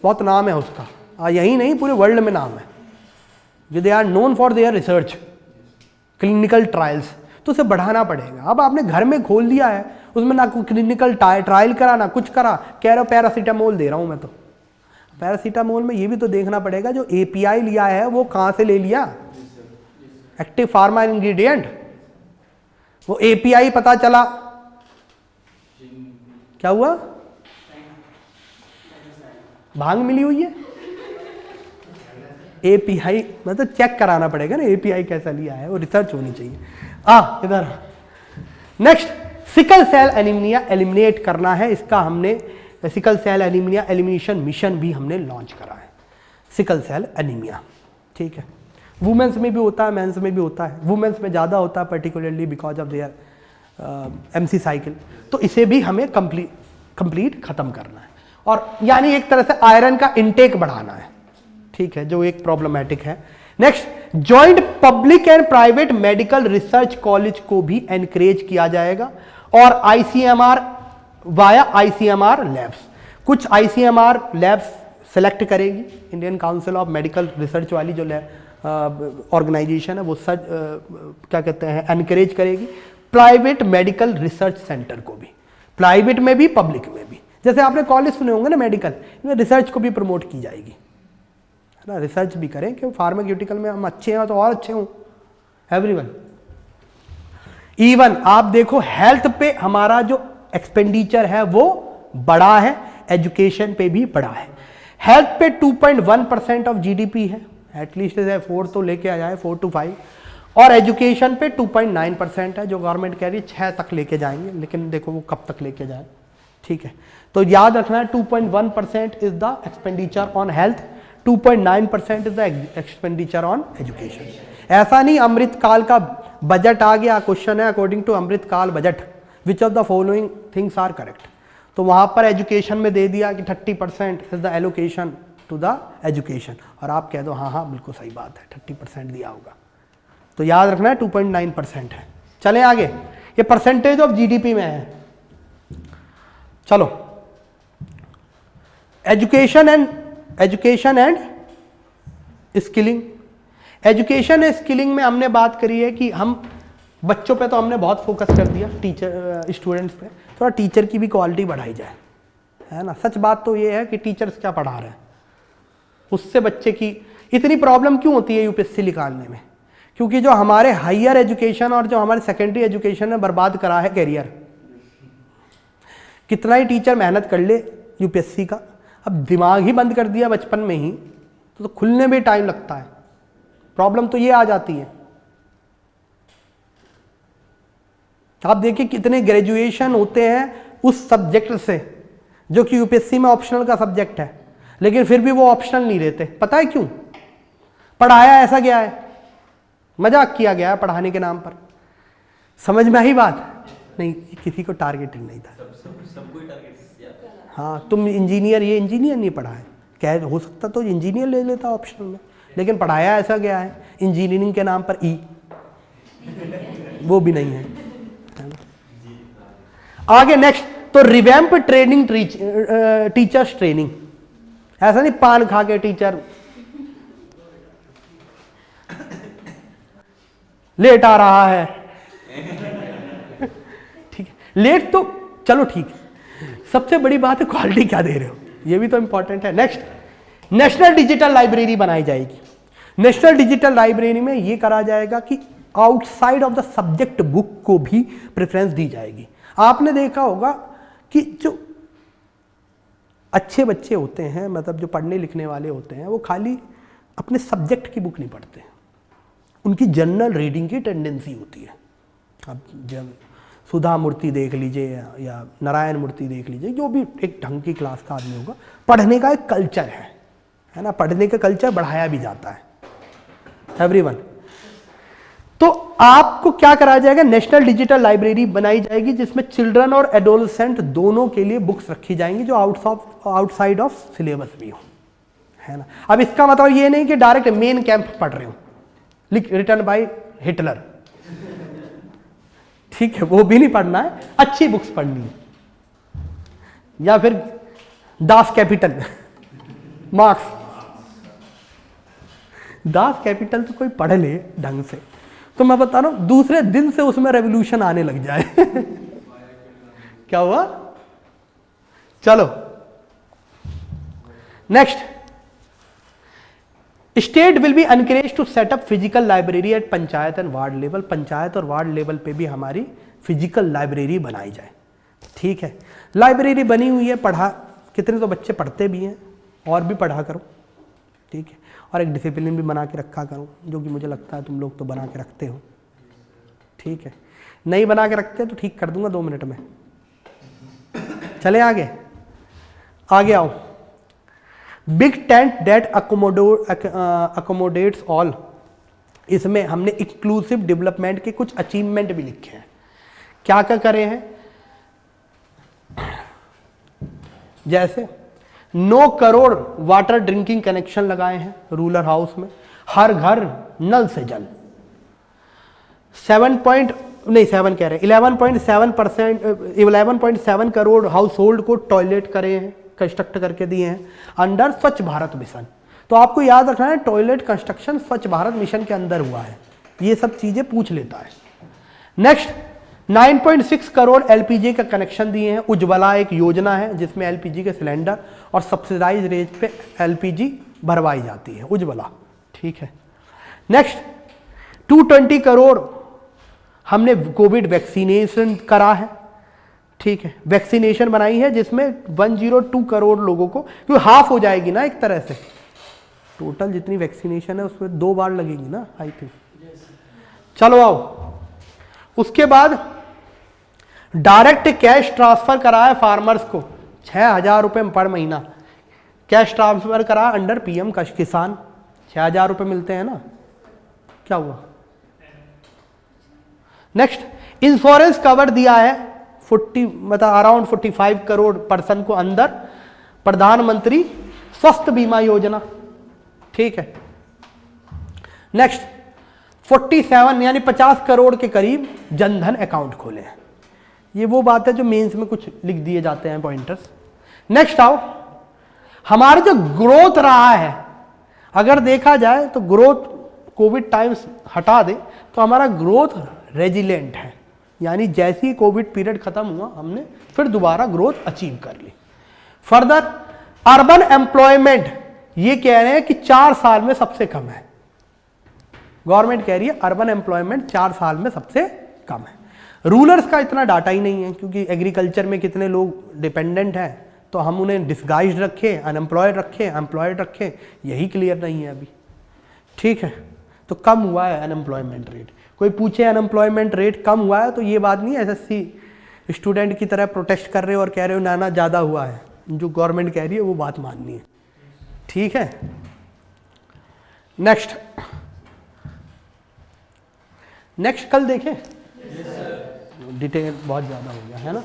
Speaker 1: बहुत नाम है उसका, यही नहीं पूरे वर्ल्ड में नाम है। They are known for their research clinical trials, तो उसे बढ़ाना पड़ेगा। अब आपने घर में खोल दिया है, उसमें ना कोई क्लिनिकल ट्रायल करा ना कुछ करा, कह रहे हो पैरासीटामोल दे रहा हूं मैं। तो पैरासीटामोल में ये भी तो देखना पड़ेगा जो एपीआई लिया है वो कहां से ले लिया, एक्टिव फार्मा इंग्रेडिएंट। वो एपीआई पता चला, क्या हुआ, भांग मिली हुई है। एपीआई मतलब चेक कराना पड़ेगा ना, एपीआई कैसा लिया है, वो रिसर्च होनी चाहिए। इधर next, sickle cell anaemia eliminate करना है। इसका हमने sickle cell anaemia elimination mission भी हमने लॉन्च करा है। सिकल सेल एनीमिया, ठीक है, वुमेन्स में भी होता है, मेंस में भी होता है। वुमेन्स में ज़्यादा होता है particularly because of their MC cycle. तो इसे भी हमें कंप्लीट खत्म करना है, और यानी एक तरह से आयरन का इंटेक बढ़ाना है। ठीक है, जो एक प्रॉब्लमेटिक है। Next, joint public and private medical research college को भी एनकरेज किया जाएगा, और आईसीएमआर वाया आईसीएमआर लैब्स, कुछ आईसीएमआर लैब्स सेलेक्ट करेगी Indian council of medical research वाली जो ऑर्गेनाइजेशन है, वो क्या कहते हैं, एनकरेज करेगी प्राइवेट मेडिकल रिसर्च सेंटर को भी, प्राइवेट में भी पब्लिक में भी। जैसे आपने कॉलेज सुने होंगे ना मेडिकल, इनमें रिसर्च को भी प्रमोट की जाएगी, है ना, रिसर्च भी करें कि फार्मास्यूटिकल में हम अच्छे हैं तो और अच्छे हों एवरीवन। इवन आप देखो हेल्थ पे हमारा जो एक्सपेंडिचर है वो बड़ा है, एजुकेशन पे भी बड़ा है। हेल्थ पे 2.1% ऑफ जीडीपी है, एटलीस्ट 4 तो लेके आ जाए, 4 to 5, और एजुकेशन पे 2.9% है, जो गवर्नमेंट कह रही है 6 तक लेके जाएंगे, लेकिन देखो वो कब तक लेके जाए। ठीक है, तो याद रखना है 2.1% is the expenditure on health, 2.9% is the expenditure on education. ऐसा नहीं अमृतकाल का बजट आ गया, क्वेश्चन है according to Amritkaal budget which of the following things are correct, तो वहां पर एजुकेशन में दे दिया कि 30% is the allocation to the education, और आप कह दो हाँ हाँ बिल्कुल सही बात है 30% दिया होगा। तो याद रखना है 2.9% है। चलें आगे, ये परसेंटेज ऑफ जीडीपी में है। चलो, education and skilling. Education and skilling में हमने बात करी है कि हम बच्चों पे तो हमने बहुत फोकस कर दिया, टीचर स्टूडेंट्स पे, थोड़ा टीचर की भी क्वालिटी बढ़ाई जाए, है ना। सच बात तो ये है कि टीचर्स क्या पढ़ा रहे हैं उससे बच्चे की इतनी प्रॉब्लम क्यों होती है यूपीएससी निकालने में, क्योंकि जो हमारे हायर एजुकेशन और जो हमारे सेकेंडरी एजुकेशन ने बर्बाद करा है कैरियर। कितना ही टीचर मेहनत कर ले यूपीएससी का, अब दिमाग ही बंद कर दिया बचपन में ही तो खुलने में टाइम लगता है। प्रॉब्लम तो ये आ जाती है। आप देखिए कितने ग्रेजुएशन होते हैं उस सब्जेक्ट से जो कि यूपीएससी में ऑप्शनल का सब्जेक्ट है, लेकिन फिर भी वो ऑप्शनल नहीं रहते। पता है क्यों? पढ़ाया ऐसा गया है, मजाक किया गया है पढ़ाने के नाम पर। समझ में आई बात? नहीं, किसी को टारगेटेड नहीं था,
Speaker 3: सबको टारगेट।
Speaker 1: हाँ, तुम इंजीनियर, ये इंजीनियर नहीं पढ़ा है, क्या हो सकता तो इंजीनियर ले लेता ऑप्शनल में, लेकिन पढ़ाया ऐसा गया है इंजीनियरिंग के नाम पर ई, वो भी नहीं है। आगे नेक्स्ट, तो रिवैम्प ट्रेनिंग, टीचर्स ट्रेनिंग। ऐसा नहीं पान खा के टीचर लेट आ रहा है, ठीक है, लेट तो चलो ठीक है, सबसे बड़ी बात है क्वालिटी क्या दे रहे हो, ये भी तो इंपॉर्टेंट है। नेक्स्ट, नेशनल डिजिटल लाइब्रेरी बनाई जाएगी। नेशनल डिजिटल लाइब्रेरी में ये करा जाएगा कि outside of the subject book को भी प्रेफरेंस दी जाएगी। आपने देखा होगा कि जो अच्छे बच्चे होते हैं, मतलब जो पढ़ने लिखने वाले होते हैं, वो खाली अपने सब्जेक्ट की बुक नहीं पढ़ते हैं, उनकी जनरल रीडिंग की टेंडेंसी होती है। अब जब सुधा मूर्ति देख लीजिए या नारायण मूर्ति देख लीजिए, जो भी एक ढंग की क्लास का आदमी होगा, पढ़ने का एक कल्चर है ना, पढ़ने का कल्चर बढ़ाया भी जाता है एवरीवन। तो आपको क्या कराया जाएगा, नेशनल डिजिटल लाइब्रेरी बनाई जाएगी जिसमें चिल्ड्रन और एडोलसेंट दोनों के लिए बुक्स रखी जाएंगी जो आउटसाइड ऑफ सिलेबस भी हो, है ना। अब इसका मतलब ये नहीं कि डायरेक्ट मेन कैंप पढ़ रहे हो, रिटन बाय हिटलर, ठीक है, वो भी नहीं पढ़ना है, अच्छी बुक्स पढ़नी है। या फिर Das Kapital, marks, Das Kapital तो कोई पढ़ ले ढंग से, तो मैं बता रहा हूं दूसरे दिन से उसमें रेवोल्यूशन आने लग जाए। क्या हुआ? चलो next, state will be encourage to set up physical library at panchayat and ward level. Panchayat और वार्ड लेवल पे भी हमारी फिजिकल लाइब्रेरी बनाई जाए, ठीक है। लाइब्रेरी बनी हुई है, पढ़ा, कितने तो बच्चे पढ़ते भी हैं, और भी पढ़ा करो, ठीक है, और एक डिसिप्लिन भी बना के रखा करो, जो कि मुझे लगता है तुम लोग तो बना के रखते हो, ठीक है। नहीं बना के रखते तो ठीक कर दूंगा 2 मिनट में। चले आगे, आगे आओ। Big tent that accommodates all, इसमें हमने इंक्लूसिव डेवलपमेंट के कुछ अचीवमेंट भी लिखे हैं। क्या क्या करे हैं, जैसे 9 करोड़ वाटर ड्रिंकिंग कनेक्शन लगाए हैं रूरल हाउस में, हर घर नल से जल। 11.7 करोड़ हाउस होल्ड को टॉयलेट करे हैं, कंस्ट्रक्ट करके दिए हैं अंडर स्वच्छ भारत मिशन। तो आपको याद रखना है टॉयलेट कंस्ट्रक्शन स्वच्छ भारत मिशन के अंदर हुआ है, ये सब चीजें पूछ लेता है। नेक्स्ट, 9.6 करोड़ एलपीजी का कनेक्शन दिए हैं। उज्ज्वला एक योजना है जिसमें एलपीजी के सिलेंडर और सब्सिडाइज रेट पे एलपीजी भरवाई जाती है, उज्ज्वला, ठीक है। नेक्स्ट, 220 करोड़ हमने कोविड वैक्सीनेशन करा है, ठीक है, वैक्सीनेशन बनाई है जिसमें 102 करोड़ लोगों को, क्योंकि हाफ हो जाएगी ना एक तरह से, टोटल जितनी वैक्सीनेशन है उसमें 2 बार लगेगी ना, आई थिंक। चलो आओ, उसके बाद डायरेक्ट कैश ट्रांसफर करा है फार्मर्स को 6,000 रुपये पर महीना कैश ट्रांसफर करा अंडर पीएम किसान, 6,000 रुपये मिलते हैं ना, क्या हुआ। नेक्स्ट इंश्योरेंस कवर दिया है 40 मतलब अराउंड 45 करोड़ पर्सन को अंदर प्रधानमंत्री स्वास्थ्य बीमा योजना, ठीक है। नेक्स्ट 47 यानी 50 करोड़ के करीब जनधन अकाउंट खोले हैं। ये वो बात है जो मेंस में कुछ लिख दिए जाते हैं पॉइंटर्स। नेक्स्ट आओ, हमारा जो ग्रोथ रहा है, अगर देखा जाए तो ग्रोथ कोविड टाइम्स हटा दे तो हमारा ग्रोथ रेजिलेंट है, यानी जैसे ही कोविड पीरियड खत्म हुआ हमने फिर दोबारा ग्रोथ अचीव कर ली। फर्दर अर्बन एम्प्लॉयमेंट ये कह रहे हैं कि 4 साल में सबसे कम है, गवर्नमेंट कह रही है अर्बन एम्प्लॉयमेंट 4 साल में सबसे कम है। रूरल्स का इतना डाटा ही नहीं है क्योंकि एग्रीकल्चर में कितने लोग डिपेंडेंट हैं, तो हम उन्हें डिस्गाइज रखे, अनएम्प्लॉयड रखे, एम्प्लॉयड रखे, यही क्लियर नहीं है अभी, ठीक है। तो कम हुआ है अनएम्प्लॉयमेंट रेट। कोई पूछे अनएम्प्लॉयमेंट रेट कम हुआ है तो ये बात नहीं एसएससी स्टूडेंट की तरह प्रोटेस्ट कर रहे हो और कह रहे हो ना ज़्यादा हुआ है। जो गवर्नमेंट कह रही है वो बात माननी है, ठीक है। नेक्स्ट कल देखें, डिटेल बहुत ज़्यादा हो गया है ना।